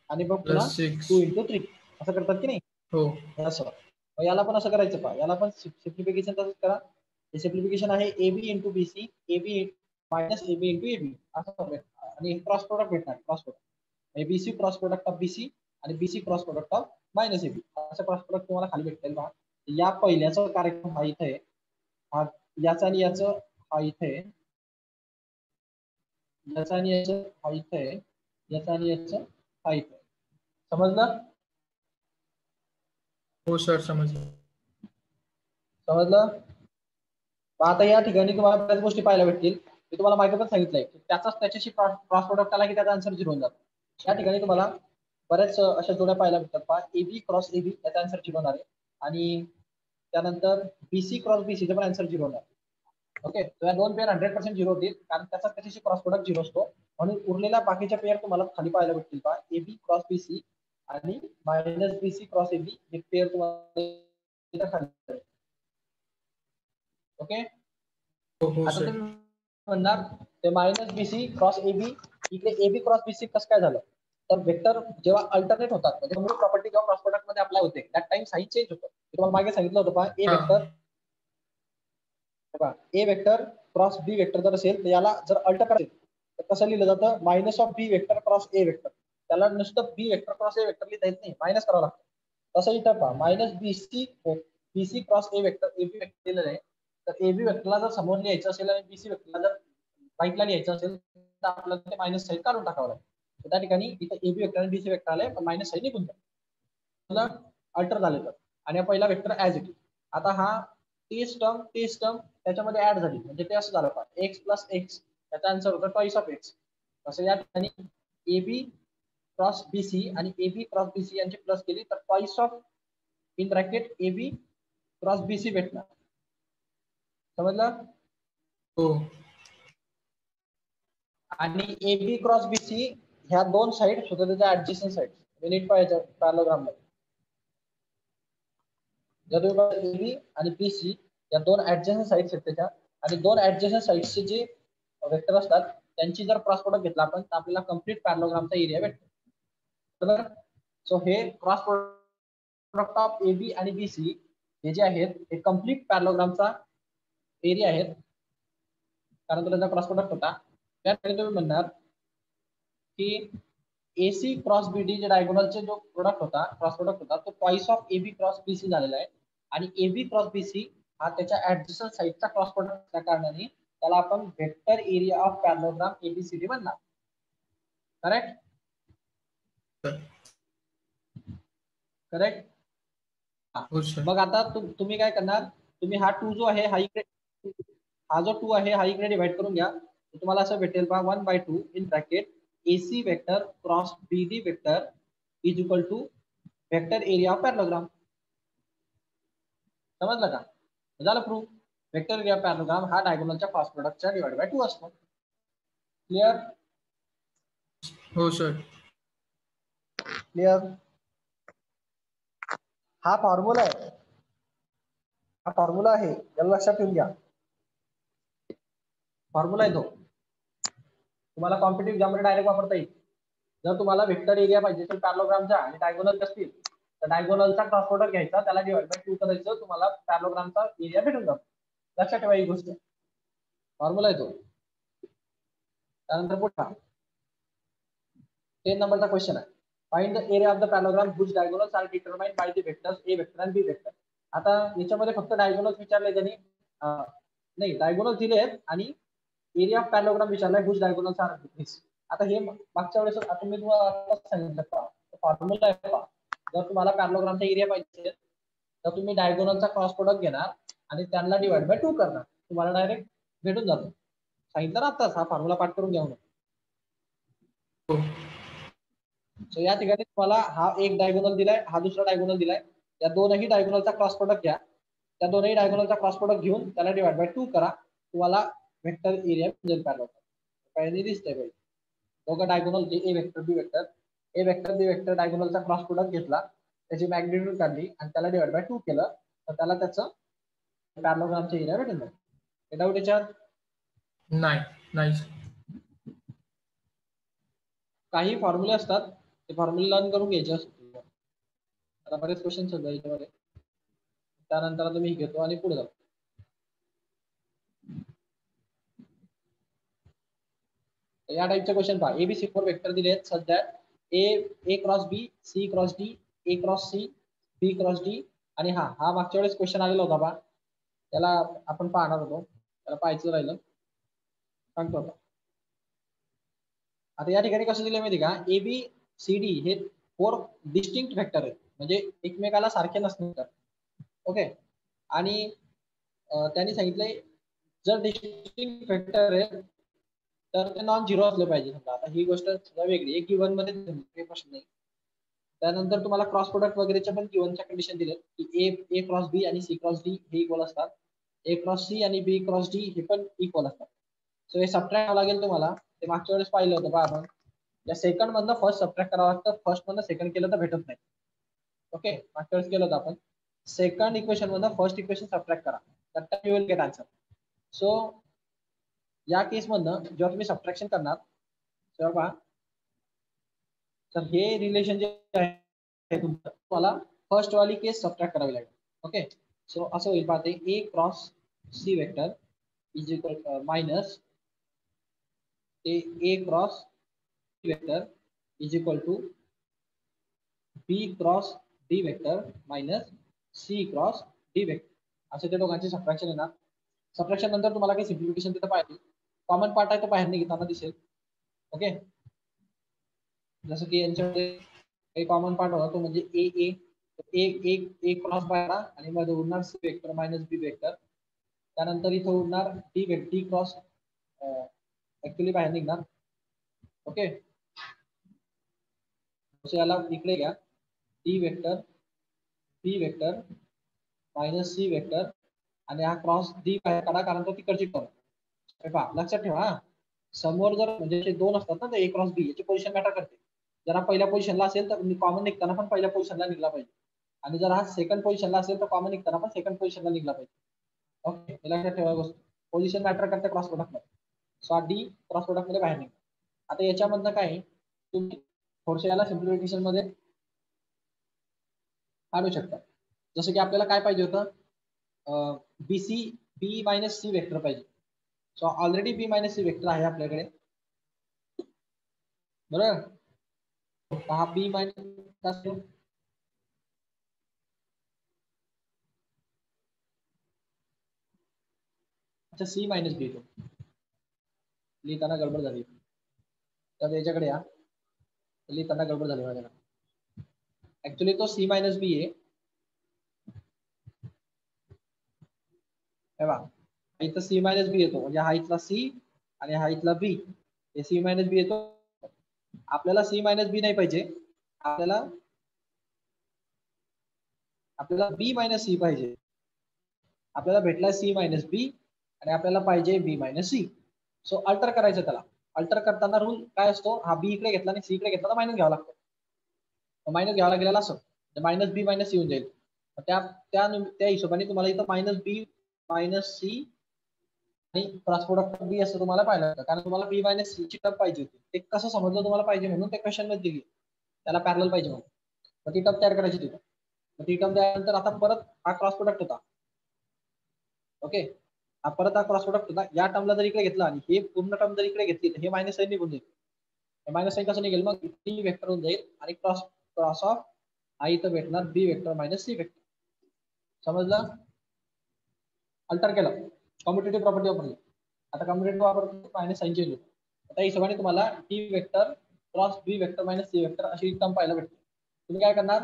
आणि मग पुन्हा 2 × 3 असं करतात की नाही? हो. असं याला पण असं करायचं पहा. याला पण सिम्प्लिफिकेशन तसंच करा. हे सिम्प्लिफिकेशन आहे AB × BC AB minus AB × AB असं आणि क्रॉस प्रोडक्ट भेटणार. Cross product ABC cross product of BC आणि BC cross product of minus AB असं क्रॉस प्रोडक्ट तुम्हाला खाली भेटेल पहा. या पहिल्याचा कार्यक्रम हा इथे आहे, हा याचा आणि याचं हा इथे आहे, याचा आणि याचं हा इथे आहे, याचा आणि याचं हा इथे आहे. समजलं?
हो सर समजलं.
समजलं? आता या ठिकाणी तुम्हाला बऱ्याच गोष्टी पाहायला भेटतील. मी तुम्हाला मागे पण सांगितलंय की त्याचाच त्याच्याशी क्रॉस प्रोडक्ट आला की त्याचा आन्सर 0 होऊन जातो. या ठिकाणी तुम्हाला बऱ्याच अशा जोड्या पाहायला भेटतात पहा. AB क्रॉस AB याचा आन्सर 0 होणार आहे आणि त्यानंतर BC क्रॉस BC चा पण आन्सर 0 होणार. ओके, तर या दोन पेअर 100% 0 होतील कारण त्याचा त्याच्याशी क्रॉस प्रोडक्ट 0 असतो. म्हणून उरलेल्या बाकीच्या पेअर तुम्हाला खाली पाहायला भेटतील पहा. AB क्रॉस BC आणि -BC क्रॉस AB हे पेअर तुम्हाला खाली. ओके,
हो
आता
सर.
तुम्ही म्हणणार ते -BC क्रॉस AB इकडे AB क्रॉस BC कसं काय झालं? तर वेक्टर जेव्हा अल्टरनेट होतात म्हणजे मूळ प्रॉपर्टी जेव्हा क्रॉस प्रोडक्ट मध्ये अप्लाय होते दॅट टाइम साइन चेंज होतो. तुम्हाला मागे सांगितलं होतं पहा A vector A vector cross B vector जर असेल तर याला जर अल्टर करायचं तर कसं लिहिलं जातं -B वेक्टर क्रॉस ए वेक्टर. त्याला नुसतं बी वेक्टर क्रॉस ए वेक्टर लिहिता येत नाही, मायनस करावं लागतं. तसं इथं पहा -BC क्रॉस ए वेक्टर AB वेक्टर लिहिलेलं आहे. तर AB वेक्टरला जर समोर लिहायचं असेल आणि BC वेक्टरला जर राईटला लिहायचं असेल तर आपल्याला ते मायनस साईन काढून टाकावं लागेल. तर त्या ठिकाणी इथं AB वेक्टर आणि BC वेक्टर आले पण मायनस साईन निघून जाईल. अल्टर झाले तर आणि पहिला वेक्टर ऍज इट इज. आता हा तीच टर्म त्याच्यामध्ये ऍड झाली म्हणजे ते असं झालं पहा x प्लस एक्स त्याचा आन्सर होता ट्वाइस ऑफ एक्स. असं या ठिकाणी AB क्रॉस BC आणि AB क्रॉस BC यांची प्लस केली तर twice of in bracket AB cross BC भेटणार. समजलं?
हो.
आणि AB क्रॉस BC ह्या दोन साइड सुद्धा त्याच्या ऍडजस्टंट साइड नीट पाहायचं पॅराग्राम मध्ये. जर तुम्ही AB आणि BC या दोन ऍडजस्टंट साइड्स आहेत त्याच्या आणि दोन ऍडजस्टंट साइड्सचे जे वेक्टर असतात त्यांची जर क्रॉस प्रोडक्ट घेतला आपण तर आपल्याला कंप्लीट पॅराग्रामचा एरिया भेटतो. बरोबर? सो हे क्रॉस प्रोडक्ट ऑफ AB आणि BC हे जे आहेत हे कंप्लीट पॅराग्रामचा एरिया आहेत कारण तो त्याचा क्रॉस प्रोडक्ट होता. त्यासाठी तुम्ही म्हणणार की AC क्रॉस BD जे डायगोनलचे जो प्रोडक्ट होता क्रॉस प्रोडक्ट होता तो twice of AB cross BC झालेला आहे आणि AB क्रॉस BC हा त्याच्या ऍडजस्टंट साइडचा क्रॉस प्रोडक्ट असल्या कारणाने त्याला आपण वेक्टर एरिया ऑफ पॅराग्राम ABCD म्हणणार. करेक्ट? करेक्ट. मग आता तुम्ही काय करणार, तुम्ही हा 2 जो आहे हा इकडे हा जो 2 आहे हा इकडे डिवाइड करून घ्या. तुम्हाला असं भेटेल पहा 1/2 in bracket AC vector cross BD vector is equal to vector area of parallelogram. समजलं का? झालं प्रूफ. वेक्टर एरिया पॅराग्राम हा डायगोनलच्या क्रॉस प्रोडक्टचा डिवाइड बाय 2 असतो. क्लियर?
हो सर.
क्लियर? हा फॉर्म्युला आहे, हा फॉर्म्युला आहे याला लक्षात ठेवून घ्या. फॉर्म्युला आहे तो तुम्हाला कॉम्पिटिटिव्ह एक्झाम मध्ये डायरेक्ट वापरता येईल. जर तुम्हाला वेक्टर एरिया पाहिजे असेल पॅराग्रामचा आणि डायगोनल असतील तर डायगोनलचा क्रॉस प्रोडक्ट घ्यायचा त्याला डिवाइड बाय 2 करायचं तुम्हाला पॅराग्रामचा एरिया भेटून जातो. लक्षात ठेवा ही गोष्ट. फॉर्म्युला आहे तो. त्यानंतर पुढचा 10 नंबरचा क्वेश्चन आहे. Find the area of the parallelogram which diagonals are determined by the vectors A vector आणि बी वेक्टर. आता याच्यामध्ये फक्त डायगोनल्स विचारले त्यांनी नाही डायगोनल्स दिले आहेत आणि एरिया ऑफ पॅराग्राम विचारलाय व्हिच डायगोनल्स आर दिस. आता हे मागच्या वेळेस आता मी तुम्हाला सांगितलं फॉर्म्युला आहे पहा. जर तुम्हाला पॅराग्रामचा एरिया पाहिजे तर तुम्ही डायगोनलचा क्रॉस प्रोडक्ट घेणार आणि त्यांना डिवाइड बाय 2 करणार तुम्हाला डायरेक्ट भेटून जातो. सांगितलं ना आताच हा फॉर्म्युला पाठ करून घ्या म्हणून. सो या ठिकाणी तुम्हाला हा एक डायगोनल दिलाय हा दुसरा डायगोनल दिलाय. या दोनही डायगोनलचा क्रॉस प्रोडक्ट घ्या. त्या दोनही डायगोनलचा क्रॉस प्रोडक्ट घेऊन त्याला डिवाइड बाय 2 करा तुम्हाला वेक्टर एरिया मिळेल पॅराग्राम. पहिली दिसतंय पाहिजे दोघं diagonal A vector B vector A vector B vector डायगोनलचा क्रॉस प्रोडक्ट घेतला त्याची मॅग्निट्यूड काढली आणि त्याला डिवाइड बाय 2 केलं तर त्याला त्याचं पॅराग्रामचा एरिया भेटेल. हे डाऊट याच्यात?
नाही.
काही फॉर्म्युले असतात ते फॉर्म्युले लर्न करून घ्यायचे असतात. आता बरेच क्वेश्चन सध्या याच्यामध्ये त्यानंतर तुम्ही घेतो आणि पुढे जातो. या टाइपचे क्वेश्चन पहा. ABC 4 वेक्टर दिले आहेत सध्या A cross B C cross D A cross C B cross D आणि हा मागच्या वेळेस क्वेश्चन आलेला होता बा, त्याला आपण पाहणार होतो, त्याला पाहायचं राहिलं, सांगतो आता. आता या ठिकाणी कसं दिलं माहिती का, ए बी सी डी हे 4 डिस्टिंक्ट व्हेक्टर आहेत, म्हणजे एकमेकाला सारखे नसतात. ओके. आणि त्यांनी सांगितलंय जर डिस्टिंक्ट व्हेक्टर आहे तर ते नॉन झिरो असले पाहिजे. समजा आता ही गोष्ट वेगळी, एक गिवन मध्ये काही प्रश्न नाही. त्यानंतर तुम्हाला क्रॉस प्रोडक्ट वगैरेच्या पण गिवनच्या कंडिशन दिले की ए क्रॉस बी आणि सी क्रॉस डी हे इक्वल असतात, ए क्रॉस सी आणि बी क्रॉस डी हे पण इक्वल असतात. सो हे सबट्रॅक्ट करावं लागेल तुम्हाला. ते मागच्या वेळेस पाहिलं होतं बा आपण, या सेकंड मधनं फर्स्ट सबट्रॅक्ट करावं लागतं, फर्स्ट मधनं सेकंड केलं तर भेटत नाही. ओके, मागच्या वेळेस केलं होतं आपण, सेकंड इक्वेशन मधनं फर्स्ट इक्वेशन सबट्रॅक्ट करा, तर you will get answer. So या केस मधनं जेव्हा तुम्ही सबट्रॅक्शन करणार तेव्हा तर हे रिलेशन जे आहे तुमचं, तुम्हाला फर्स्ट वाली केस सबट्रॅक्ट करावी लागेल. ओके. सो असं होईल पाहते, A cross C vector is equal minus A cross C vector is equal to B cross D vector minus C cross D vector, असे ते दोघांचे सबट्रॅक्शन येणार. सबट्रॅक्शन नंतर तुम्हाला काही सिम्प्लिफिकेशन तिथं पाहिजे, कॉमन पार्ट आहे तो बाहेर निघताना दिसेल. ओके. जसं की यांच्यामध्ये काही कॉमन पार्ट होता तो म्हणजे ए क्रॉस बाहेर आणि मध्ये उरणार सी वेक्टर मायनस बी वेक्टर, त्यानंतर इथं उरणार डी क्रॉस ऍक्च्युली बाहेर निघणार. ओके. याला इकडे घ्या, D vector B vector minus C vector आणि हा क्रॉस डी बाहेर काढा कारण तो तिकडची टर्म. लक्षात ठेवा, समोर जर म्हणजे दोन असतात ना, ए क्रॉस बी याची पोझिशन मॅटर करते. जर हा पहिल्या पोझिशनला असेल तर कॉमन निघताना पण पहिल्या पोझिशनला निघला पाहिजे, आणि जर हा सेकंड पोझिशनला असेल तर कॉमन निघताना पण सेकंड पोझिशनला निघला पाहिजे. ओके, लक्षात ठेवा गोष्ट, पोझिशन मॅटर करते क्रॉस प्रोडक्ट मध्ये. सो डी क्रॉस प्रोडक्ट मध्ये बाहेर निघतो. आता याच्यामधनं काय तुम्ही थोडस याला सिम्प्लिफिकेशन मध्ये काढू शकता. जसं की आपल्याला काय पाहिजे होतं, बी मायनस सी वेक्टर पाहिजे. सो ऑलरेडी बी मायनस सी वेक्टर आहे आपल्याकडे, बरोबर. हा बी मायनस अच्छा सी मायनस बी, तो लिहिताना गडबड झाली, तर याच्याकडे या, लिहिताना गडबड झाली माझ्याकडे. ऍक्च्युली तो सी मायनस बी आहे, इथं सी मायनस बी येतो, म्हणजे हा इथला सी आणि हा इथला बी, हे सी मायनस बी येतो. आपल्याला सी मायनस बी नाही पाहिजे, आपल्याला बी मायनस सी पाहिजे. आपल्याला भेटला सी मायनस बी आणि आपल्याला पाहिजे बी मायनस सी. सो अल्टर करायचं त्याला. अल्टर करताना रूल काय असतो, हा बी इकडे घेतला आणि सी इकडे घेतला तर मायनस घ्यावा लागतो. मायनस घ्यावा लागेल असं, मायनस बी मायनस सी होऊन जाईल. त्या हिशोबाने तुम्हाला इथं मायनस बी मायनस सी आणि क्रॉस प्रोडक्ट बी असं तुम्हाला पाहिलं होतं, कारण तुम्हाला बी मायनस सी ची टर्म पाहिजे होती. ते कसं समजलं तुम्हाला पाहिजे म्हणून ते क्वेश्चन मध्ये दिली, त्याला पॅरलल पाहिजे म्हणून, मग ती टर्म तयार करायची तिथं. मग ती टर्म त्यानंतर आता परत हा क्रॉस प्रोडक्ट होता. ओके, हा परत हा क्रॉस प्रोडक्ट होता, या टर्मला जर इकडे घेतला आणि हे पूर्ण टर्म जर इकडे घेतली तर हे मायनस साईन निघून जाईल. मायनस साईन कसं निघेल, मग बी वेक्टर होऊन जाईल आणि क्रॉस ऑफ हा इथं भेटणार बी वेक्टर मायनस सी वेक्टर. समजलं? अल्टर केलं, कम्युटेटिव्ह प्रॉपर्टी वापरली. आता कम्युटेटिव्ह वापरतो मायनस साईन चेंज होतो. त्या हिशोबाने तुम्हाला D vector cross B vector minus C vector अशी टर्म पाहायला भेटते. तुम्ही काय करणार,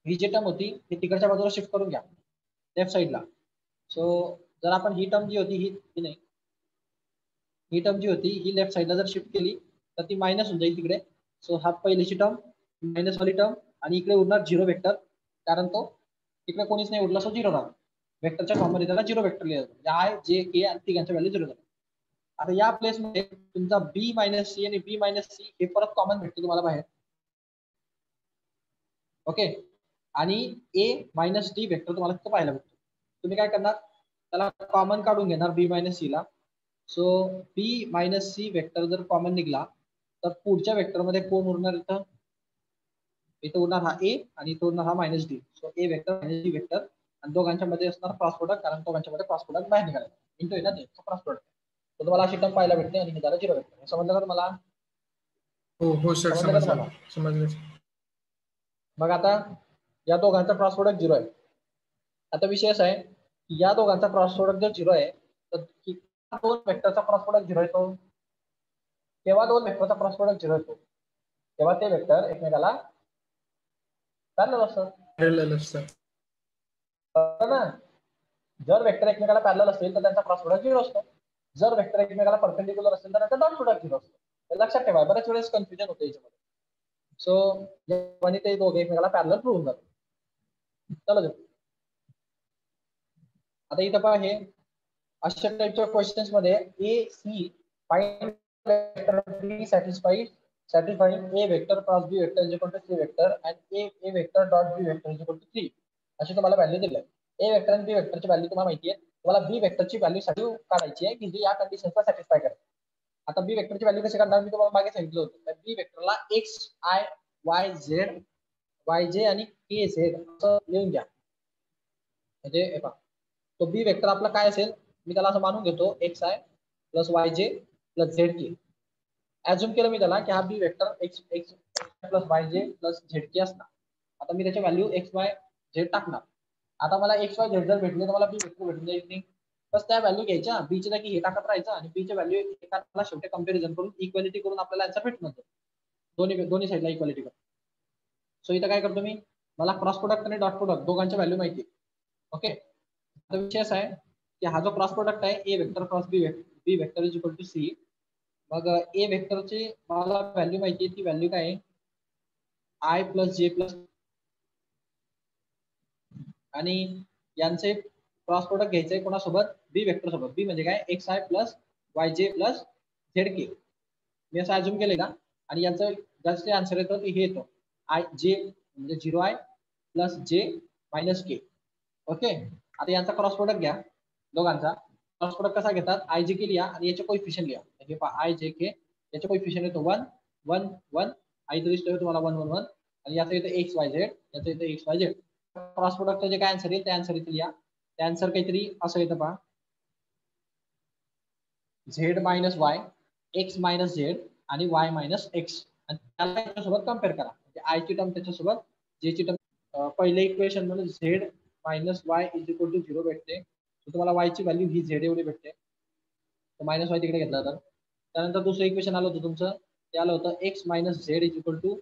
ही जी टर्म होती ती तिकडच्या बाजूला शिफ्ट करून घ्या, लेफ्ट साईडला. सो जर आपण ही टर्म जी होती ही नाही, ही टर्म जी होती ही लेफ्ट साईडला जर शिफ्ट केली तर ती मायनस होऊन जाईल तिकडे. सो हा पहिलीची टर्म मायनस वाली टर्म आणि इकडे उरणार झिरो वेक्टर, कारण तो तिकडे कोणीच नाही उरला, सो झिरो राहणार. वेक्टरच्या फॉर्म मध्ये त्याला झिरो वेक्टर लिहायचं, आय जे के आणि तिघांच्या व्हॅल्यू झिरो झाल्या. आता या प्लेस मध्ये तुमचा बी मायनस सी आणि बी मायनस सी हे परत कॉमन भेटतो तुम्हाला बाहेर. ओके, आणि ए मायनस डी वेक्टर तुम्हाला तिथं पाहायला भेटतो. तुम्ही काय करणार, त्याला कॉमन काढून घेणार बी मायनस सी ला. सो बी मायनस सी वेक्टर जर कॉमन निघला तर पुढच्या वेक्टर मध्ये कोण उरणार, इथं उरणार हा ए आणि इथं उरणार हा minus D. So a vector minus D vector, आणि दोघांच्या मध्ये असणार क्रॉस प्रोडक्ट, कारण दोघांच्या मध्ये क्रॉस प्रोडक्ट बाहेर निघाला इंटू ना ते क्रॉस प्रोडक्ट. तर तुम्हाला अशी टर्म पाहायला भेटते आणि त्याला झिरो वेक्टर. समजलं का तुम्हाला?
हो सर,
समजलं का
समजलं
तुम्हाला?
समजलं.
मग आता या दोघांचा क्रॉस प्रोडक्ट 0 आहे. आता विषय असा आहे की या दोघांचा क्रॉस प्रोडक्ट जर 0 आहे तर दोन वेक्टरचा क्रॉस प्रोडक्ट 0 येतो. तेव्हा दोन वेक्टरचा क्रॉस प्रोडक्ट 0 येतो तेव्हा ते वेक्टर एकमेकाला पॅरलल असतात.
पॅरलल असतात
ना. जर वेक्टर एकमेकाला पॅरलल असतील तर त्यांचा क्रॉस प्रोडक्ट 0 असतो. जर वेक्टर एकमेकाला परपेंडिक्युलर असेल तर त्यांचा डॉट प्रोडक्ट 0 असतो. हे लक्षात ठेवा, बऱ्याच वेळेस कन्फ्युजन होते याच्यामध्ये. सो ते दोघे एकमेकाला पॅरलल प्रूव्ह होऊन जातात. चला आता इथं पहा, हे अशा टाइपच्या क्वेश्चन्स मध्ये A C find vector B satisfying A vector cross B vector is equal to C vector and A vector dot B vector is equal to 3 अशी तुम्हाला व्हॅल्यू दिली आहे. ए वेक्टर आणि बी वेक्टरची व्हॅल्यू तुम्हाला माहिती आहे. तुम्हाला बी वेक्टरची व्हॅल्यू साठी काढायची आहे की जी या कंडिशनला सॅटिस्फाय करेल. आता बी वेक्टरची व्हॅल्यू कशी काढणार मी तुम्हाला मागे सांगितलं होतं. बी वेक्टरला X I Y Z Y जे आणि के झेड असं लिहून घ्या. म्हणजे तो बी वेक्टर आपला काय असेल, मी त्याला असं मानून घेतो X I plus Y J plus Z K. Assume केलं मी त्याला की हा B vector X X plus Y J plus Z K असणार. आता मी त्याची व्हॅल्यू एक्स वाय झेड टाकणार. आता मला एक्स वाय झेड जर भेटले तर मला बी वेक्टर भेटून जाईल नाही. बस त्या व्हॅल्यू घ्यायच्या, बी ची जागी हे टाकत राहायचं आणि बी ची व्हॅल्यू एकाला शेवटी कंपॅरिझन करून इक्वालिटी करून आपल्याला आन्सर भेटून जातो. दोन्ही साईडला इक्वालिटी करून. सो इथं काय करतो मी, मला क्रॉस प्रोडक्ट आणि डॉट प्रोडक्ट दोघांची व्हॅल्यू माहिती आहे. ओके. आता विषय असा आहे की हा जो क्रॉस प्रोडक्ट आहे A vector cross B vector is equal to C. मग ए वेक्टरची मला व्हॅल्यू माहिती आहे, ती व्हॅल्यू काय आहे आय प्लस जे प्लस आणि यांचे क्रॉस प्रोडक्ट घ्यायचंय कोणासोबत बी वेक्टर सोबत. बी म्हणजे काय x I plus Y J plus Z के. मी असं अज्युम केलंय का. आणि यांचं जास्त आन्सर येतं ते हे येतं आय जे म्हणजे 0 आय प्लस जे मायनस के. ओके. आता यांचा क्रॉस प्रोडक्ट घ्या दोघांचा. क्रॉस प्रोडक्ट कसा घेतात, आय जे के लिहा आणि याचे कोइफिशियंट लिहा. हे पहा आय जे के याचे कोइफिशियंट येतो 1 1 1 आय इथं तुम्हाला 1 1 1 आणि याचं येतं एक्स वाय झेड, याचं येतं एक्स वाय झेड. क्रॉस प्रोडक्टचं जे काय आन्सर येईल ते आन्सर इथे लिहा. ते आन्सर काहीतरी असं येतं पहा Z minus Y x minus Z आणि वाय मायनस एक्स आणि त्याला त्याच्यासोबत कम्पेअर करा. म्हणजे आय ची टर्म त्याच्यासोबत जे ची टर्म. पहिले इक्वेशन मध्ये Z minus Y is equal to 0 भेटते. तुम्हाला वाय ची व्हॅल्यू ही झेड एवढी भेटते. मायनस वाय तिकडे घेतला तर त्यानंतर दुसरं इक्वेशन आलं होतं तुमचं, ते आलं होतं X minus Z is equal to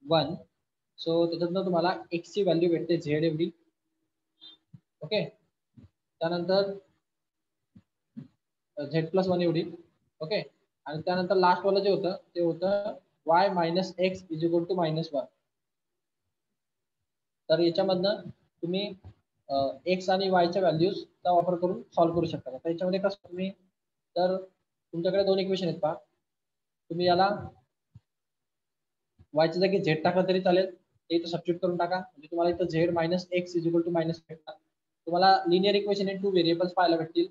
1. So त्याच्यातनं तुम्हाला एक्स ची व्हॅल्यू भेटते झेड एवढी. ओके. त्यानंतर झेड प्लस 1 एवढी. ओके. आणि त्यानंतर लास्ट वाला जे होतं ते होतं Y minus X is equal to -1. तर याच्यामधनं तुम्ही एक्स आणि वायच्या व्हॅल्यूजचा वापर करून सॉल्व्ह करू शकता. तर याच्यामध्ये कसं तुम्ही, तर तुमच्याकडे दोन इक्वेशन आहेत पहा. तुम्ही याला वायच्या जागी झेड टाकला तरी चालेल, ते इथं सबस्टिट्यूट करून टाका. म्हणजे तुम्हाला इथं Z minus X is equal to minus भेटणार. तुम्हाला लिनियर इक्वेशन इन 2 व्हेरिएबल्स पाहायला भेटतील.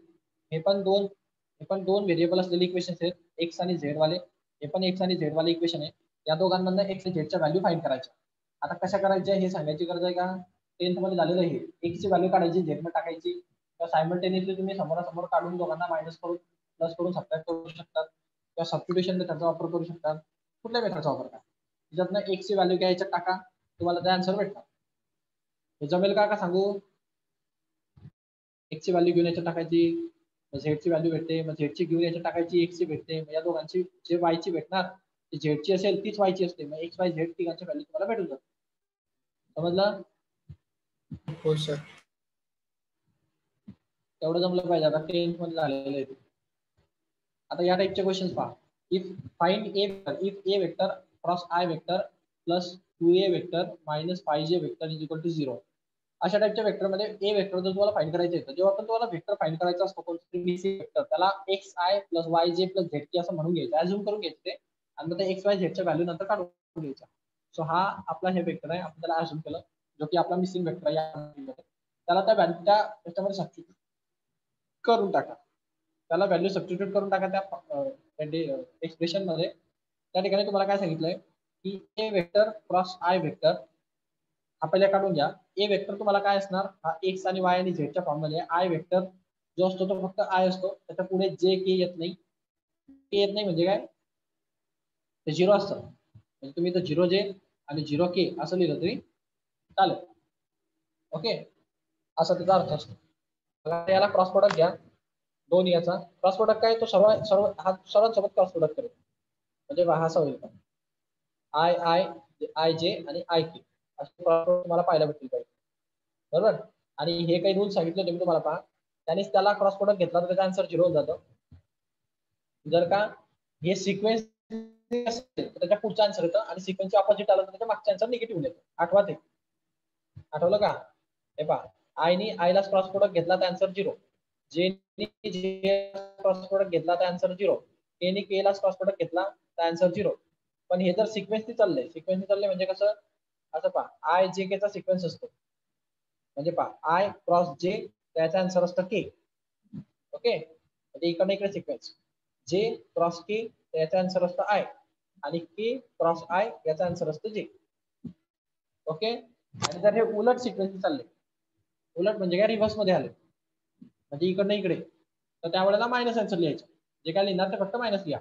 हे पण दोन व्हेरिएबल असलेले इक्वेशन्स आहेत, एक्स आणि झेड वाले. हे पण एक्स आणि झेड वाले इक्वेशन आहे. या दोघांमधनं एक्स आणि झेडच्या व्हॅल्यू फाइंड करायच्या. आता कशा करायच्या हे सांगायची गरज आहे का, 10th मध्ये झालेलं आहे. एक्स ची व्हॅल्यू काढायची, झेड मध्ये टाकायची. किंवा सायमल्टेनियसली तुम्ही समोरासमोर काढून दोघांना मायनस करून प्लस करून सबट्रॅक्ट करू शकतात. किंवा सबस्टिट्यूशन त्याचा वापर करू शकतात. कुठल्या मेथडचा वापर करा. त्याच्यातनं एक्स ची व्हॅल्यू घ्यायच्या टाका, तुम्हाला ते आन्सर भेटणार. हे जमेल का सांगू. एक्स ची व्हॅल्यू घेऊन याच्यात टाकायची, झेड ची व्हॅल्यू भेटते. मग झेड ची घेऊन याच्यात टाकायची, एक्स ची भेटते. या दोघांची जे वाय ची भेटणार ती झेड ची असेल तीच वाय ची असते. मग एक्स वाय झेड तिघांची व्हॅल्यू तुम्हाला भेटून जाते. समजलं.
हो सर.
तेवढं जमलं पाहिजे. आता 10th मध्ये झालेलं आहे. आता या टाइपचे क्वेश्चन पहा. If find A vector cross I vector plus 2a vector minus 5j vector is equal to 0. अशा टाइपच्या वेक्टर मध्ये ए वेक्टर जर तुम्हाला फाइंड करायचं आहे, जेव्हा पण तुम्हाला वेक्टर फाइंड करायचा असतो कोणतं वेक्टर, त्याला x I plus Y J plus Z के असं म्हणून घ्यायचं, अझ्युम करून घ्यायचं ते. आणि मग एक्स वाय झेडच्या व्हॅल्यू नंतर काढून घ्यायचा. सो हा आपला हे वेक्टर आहे, आपण त्याला अझ्युम केलं, जो की आपला मिसिंग वेक्टर आहे. त्याला त्या व्हॅल्यू त्याच्यामध्ये सबस्टिट्यूट करून टाका. त्याला व्हॅल्यू सबस्टिट्यूट करून टाका त्या एक्सप्रेशन मध्ये. त्या ठिकाणी तुम्हाला काय सांगितलंय की ए वेक्टर क्रॉस आय वेक्टर हा पहिला काढून घ्या. ए वेक्टर तुम्हाला काय असणार, हा एक्स आणि वाय आणि झेडच्या फॉर्म मध्ये. आय वेक्टर जो असतो तो फक्त आय असतो, त्याच्या पुढे जे के येत नाही. के येत नाही म्हणजे काय, ते 0 असतं. म्हणजे तुम्ही तर 0 जे आणि 0 के असं लिहिलं तरी चालेल. ओके, असा त्याचा अर्थ असतो. याला क्रॉस प्रोडक्ट घ्या, दोन याचा क्रॉस प्रोडक्ट काय, तो सर्वांसोबत क्रॉस प्रोडक्ट करेल, म्हणजे हा असा होईल आय आय आय जे आणि आय के असे तुम्हाला पाहायला भेटतील पाहिजे, बरोबर. आणि हे काही रूल सांगितले तुम्ही तुम्हाला पहा, त्यानेच त्याला क्रॉस प्रोडक्ट घेतला तर त्याचा आन्सर 0 होऊन जातो. जर का हे सिक्वेन्स असेल तर त्याच्या पुढचा आन्सर येतो, आणि सिक्वेन्सच्या ऑपोजिट आला तर त्याच्या मागचा आन्सर निगेटिव्ह येतो. आठवत आहे, आठवलं का? हे पहा, आय नी आय ला क्रॉस प्रोडक्ट घेतला तर आन्सर 0, जे क्रॉस प्रोडक्ट घेतला तर आन्सर 0, के नी के ला क्रॉस प्रोडक्ट घेतला तर आन्सर 0. पण हे जर सिक्वेन्सनी चाललंय म्हणजे कसं, असं पहा, आय जे के चा सिक्वेन्स असतो, म्हणजे पहा आय क्रॉस जे त्याचा आन्सर असतं के. ओके, म्हणजे इकडे इकडे सिक्वेन्स, जे क्रॉस के त्याचा आन्सर असतं आय, आणि के क्रॉस आय याचा आन्सर असतं जे. ओके, आणि जर हे उलट सिक्वेन्स चालले, उलट म्हणजे काय, रिव्हर्स मध्ये आले, म्हणजे इकडनं इकडे, तर त्यावेळेला मायनस आन्सर लिहायचं. जे काय लिहिणार ते फक्त मायनस लिहा.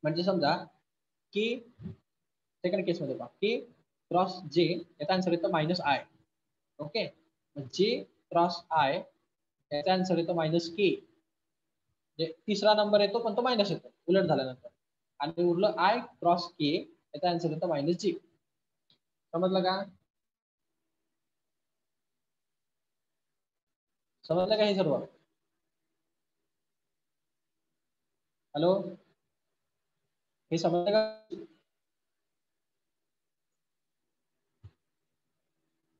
म्हणजे समजा की सेकंड केस मध्ये पहा, की क्रॉस जे याचा आन्सर येतो मायनस आय. ओके, जे क्रॉस आय याचा आन्सर येतो मायनस के. तिसरा नंबर येतो पण तो मायनस येतो उलट झाल्यानंतर, आणि उरलं आय क्रॉस के याचा आन्सर येतो मायनस जी. समजलं का? समजलं का हे सर्व? हॅलो, हे समजलं का?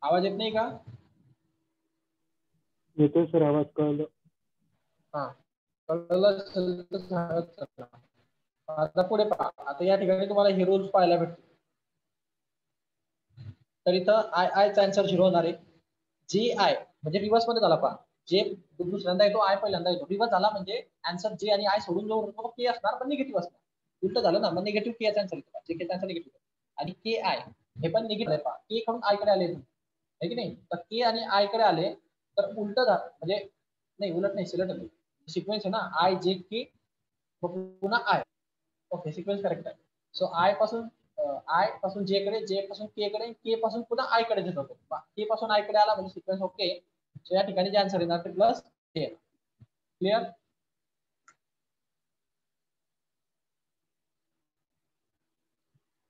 आवाज येत नाही का?
येतोय सर आवाज, कळलं.
हा, कळलं असेल तर सांगत चला. आता पुढे पहा, आता या ठिकाणी तुम्हाला हे रूल्स पाहायला भेटतील. तर इथं आय आयचा आन्सर 0 होणार आहे. जे आय म्हणजे रिव्हर्स मध्ये झाला पहा, जे दुसऱ्यांदा येतो आय पहिल्यांदा येतो, रिव्हर्स झाला म्हणजे आन्सर जे आणि आय सोडून जो उरतो के असणार, पण निगेटिव्ह असणार. उलट झालं ना, मग निगेटिव्ह के याचा आन्सर येतो, जे के आन्सर निगेटिव्ह, आणि के आय हे पण निगेटिव्ह आहे पहा, के कडून आय कडे आले आहे की नाही, तर के आणि आय कडे आले तर उलट झालं, म्हणजे नाही उलट नाही, सिलेक्ट आले, सिक्वेन्स आहे ना, आय जे के पुन्हा आय. ओके, सिक्वेन्स करेक्ट आहे. सो आय पासून जे कडे, जे पासून के कडे, के पासून पुन्हा आय कडे देत होतो, के पासून आय कडे आला म्हणजे सिक्वेन्स ओके. सो या ठिकाणी जे आन्सर येणार ते प्लस के. क्लिअर?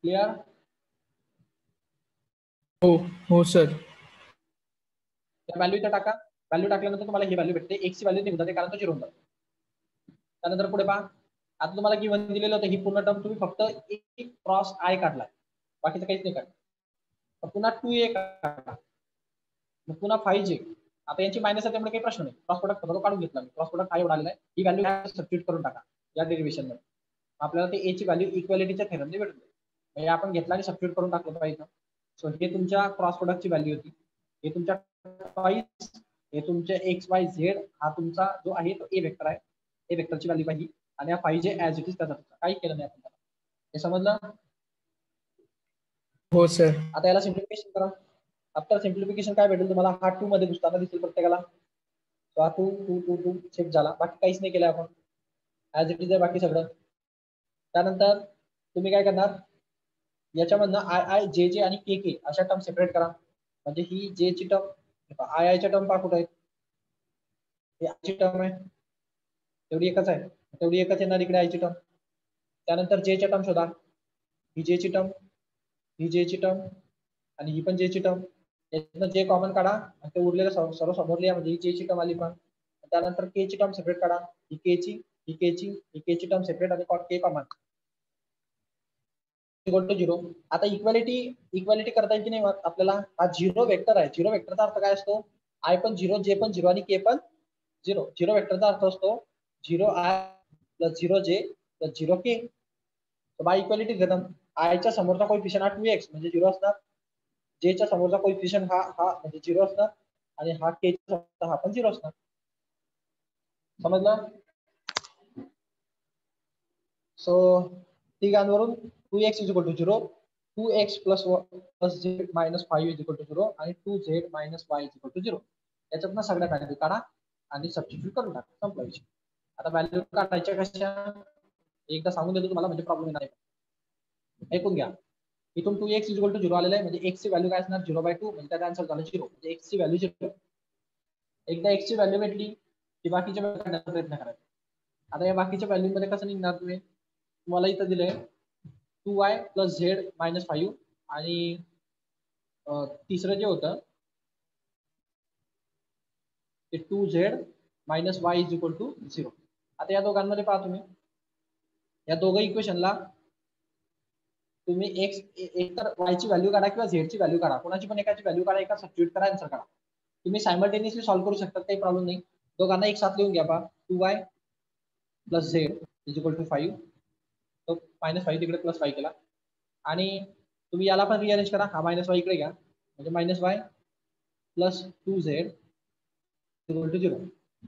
क्लिअर?
हो हो सर.
त्या व्हॅल्यू इथे टाका, व्हॅल्यू टाकल्यानंतर तुम्हाला ही व्हॅल्यू भेटते, एक्स ची व्हॅल्यू निघून जाते कारण तो 0 होऊन जातो. त्यानंतर पुढे पहा, आता तुम्हाला गिव्हन दिलेलं होतं, ही पूर्ण टर्म तुम्ही फक्त एक क्रॉस आय काढला, बाकीचं काहीच नाही काढलं. पुन्हा 2a काढला, मग पुन्हा 5j. आता यांची मायनस आहे त्यामुळे काही प्रश्न नाही, क्रॉस प्रोडक्ट फक्त काढून घेतला मी, क्रॉस प्रोडक्ट आय आलेला आहे, ही व्हॅल्यू सबस्टिट्यूट करून टाका या डेरिव्हेशन मध्ये, आपल्याला ते ए ची व्हॅल्यू इक्वालिटीच्या थेरमने भेटून जाईल. म्हणजे आपण घेतला आणि सबस्टिट्यूट करून टाकलं पाहिजे. सो हे तुमच्या क्रॉस प्रोडक्टची व्हॅल्यू होती, हे तुमच्या हे तुमच्या एक्स वाय झेड हा तुमचा जो आहे तो ए वेक्टर आहे, ए वेक्टरची व्हॅल्यू पाहिजे, आणि हा 5j ऍज इट इज त्याचा काही केलं नाही आपण. हे समजलं?
हो सर.
आता याला सिम्प्लिफिकेशन करा. आफ्टर सिम्प्लिफिकेशन काय भेटेल तुम्हाला, हा 2 मध्ये घुसताना दिसेल प्रत्येकाला. तो हा 2 2 2 2 शिफ्ट झाला, बाकी काहीच नाही केलं आपण, ऍज इट इज आहे बाकी सगळं. त्यानंतर तुम्ही काय करणार, याच्यामधनं आय आय जे जे आणि के के अशा टर्म सेपरेट करा. म्हणजे ही जे ची टर्म, आय आय च्या टर्म पहा कुठे आहे, आयची टर्म आहे तेवढी एकच आहे, तेवढी एकच येणार इकडे आयची टर्म. त्यानंतर जे च्या टर्म शोधा, ही जे ची टर्म, ही जे ची टर्म, आणि ही पण जे ची टर्म. यातनं जे कॉमन काढा आणि ते उरलेलं सर्व समोर लिहा, म्हणजे ही जे ची टर्म आली पण. त्यानंतर के ची टर्म सेपरेट काढा, ही के ची, ही के ची, ही के ची टर्म सेपरेट, आणि के कॉमन इक्वल टू 0. आता इक्वालिटी करता येईल की नाही आपल्याला, हा 0 वेक्टर आहे, 0 वेक्टरचा अर्थ काय असतो, आय पण 0, जे पण 0 आणि के पण 0. 0 वेक्टरचा अर्थ असतो 0 आय प्लस 0 जे प्लस 0 के. बाय इक्वालिटी घेतात, आयच्या समोरचा कोएफिशियंट हा 2x म्हणजे 0 असणार, जे च्या समोरचा कोएफिशियंट हा म्हणजे 0 असणार, आणि हा के च्या समोरचा हा पण 0 असणार. समजलं? सो तिघांवरून 2x is equal to 0, 2x plus z minus 5 is equal to 0, आणि 2z minus y is equal to 0. याच्यातनं सगळ्या व्हॅल्यू काढा आणि सबस्टिट्यूट करून टाका, संपला विषय. आता व्हॅल्यू काढायच्या कशा एकदा सांगून देतो तुम्हाला, म्हणजे प्रॉब्लेम नाही. ऐकून घ्या. इथून 2x इक्वल टू 0 आलेलं आहे, म्हणजे x ची व्हॅल्यू काय असणार 0/2, म्हणजे त्याचा आन्सर झाला 0, म्हणजे x ची व्हॅल्यू 0. एकदा x ची व्हॅल्यू भेटली की बाकीच्या व्हॅल्यू काढण्याचा प्रयत्न करायचा. आता या बाकीच्या व्हॅल्यू मध्ये कसं निघणार तुम्हाला इथं दिलंय 2y + z - 5 आणि तिसरं जे होतं ते 2z - y = 0. आता या दोघांमध्ये पहा तुम्ही, या दोघं इक्वेशनला तुम्ही एक तर y ची व्हॅल्यू काढा किंवा z ची व्हॅल्यू काढा, कोणाची पण एकाची व्हॅल्यू काढा, एका सबस्टिट्यूट करा, आन्सर काढा. तुम्ही सायमल्टेनियसली सॉल्व्ह करू शकता, काही प्रॉब्लेम नाही. दोघांना एक साथ लिहून घ्या. पहा 2y + z = 5, तो -5 तिकडे +5 केला, आणि तुम्ही याला पण रिअरेंज करा, हा -y इकडे घ्या, म्हणजे -y + 2z = 0.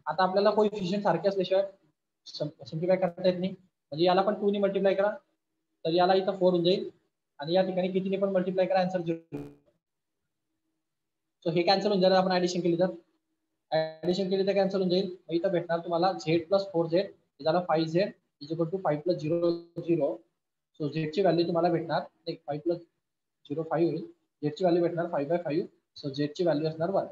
आता आपल्याला कोएफिशिएंट सारखे असल्याशिवाय सिम्प्लिफाय करता येत नाही, म्हणजे याला पण 2 ने मल्टिप्लाय करा, तर याला इथं 4 होऊन जाईल, आणि या ठिकाणी कितीने पण मल्टिप्लाय करा, आन्सर 0. सो हे कॅन्सल होऊन जाईल. आपण ऍडिशन केली तर कॅन्सल होऊन जाईल. इथं भेटणार तुम्हाला z + 4z झाला 5z = 5 + 0 0. सो z ची व्हॅल्यू तुम्हाला भेटणार 5 + 0 5 होईल. z ची व्हॅल्यू भेटणार 5/5. सो z ची व्हॅल्यू असणार 1.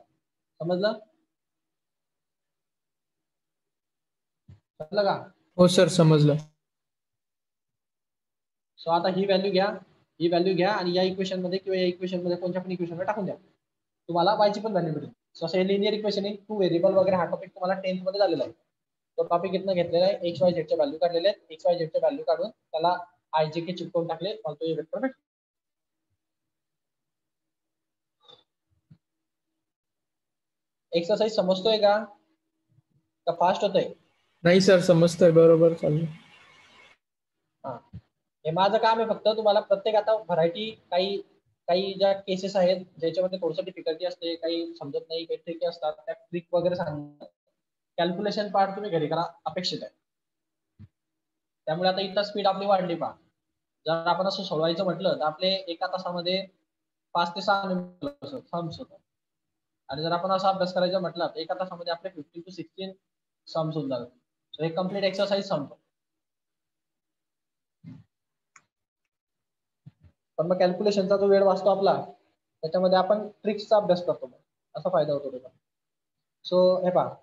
समजलं का?
हो सर, समजलं.
सो आता ही व्हॅल्यू घ्या आणि या इक्वेशन मध्ये किंवा या इक्वेशन मध्ये कोणत्या पण इक्वेशनला टाकून द्या, तुम्हाला y ची पण व्हॅल्यू भेटेल. सो असं लिनियर इक्वेशन आहे, 2 व्हेरिएबल वगैरे हा टॉपिक तुम्हाला 10th मध्ये झालेला आहे. तो टॉपिक इथनं घेतलेला आहे. x y z च्या व्हॅल्यू काढलेले आहेत, x y z च्या व्हॅल्यू काढून त्याला i j k चिपकवून टाकले, मला तो वेक्टर भेटतो. एक्सरसाइज समजतोय का फास्ट होतंय?
नाही सर, समजतंय, बरोबर चालू.
हा, हे माझं काम आहे फक्त तुम्हाला प्रत्येक आता व्हरायटी, काही ज्या केसेस आहेत ज्याच्यामध्ये थोडंसं डिफिकल्टी असते, काही समजत नाही, काही ट्रिकी असतात, त्या ट्रिक वगैरे सांगतात. कॅल्क्युलेशन पार्ट तुम्ही घरी करा अपेक्षित आहे. त्यामुळे आता इथं स्पीड आपली वाढली. पहा, जर आपण असं सोडवायचं म्हटलं तर आपले एका तासामध्ये 5 ते 6 सम्स होतात, आणि जर आपण असा अभ्यास करायचा म्हटलं तर एका तासामध्ये आपले 15 to 16 सम्स होऊन जातात. सो हे कम्प्लीट एक्सरसाइज संपतो. पण मग कॅल्क्युलेशनचा जो वेळ वाचतो आपला, त्याच्यामध्ये आपण ट्रिक्सचा अभ्यास करतो, असा फायदा होतो त्याचा. सो हे पहा,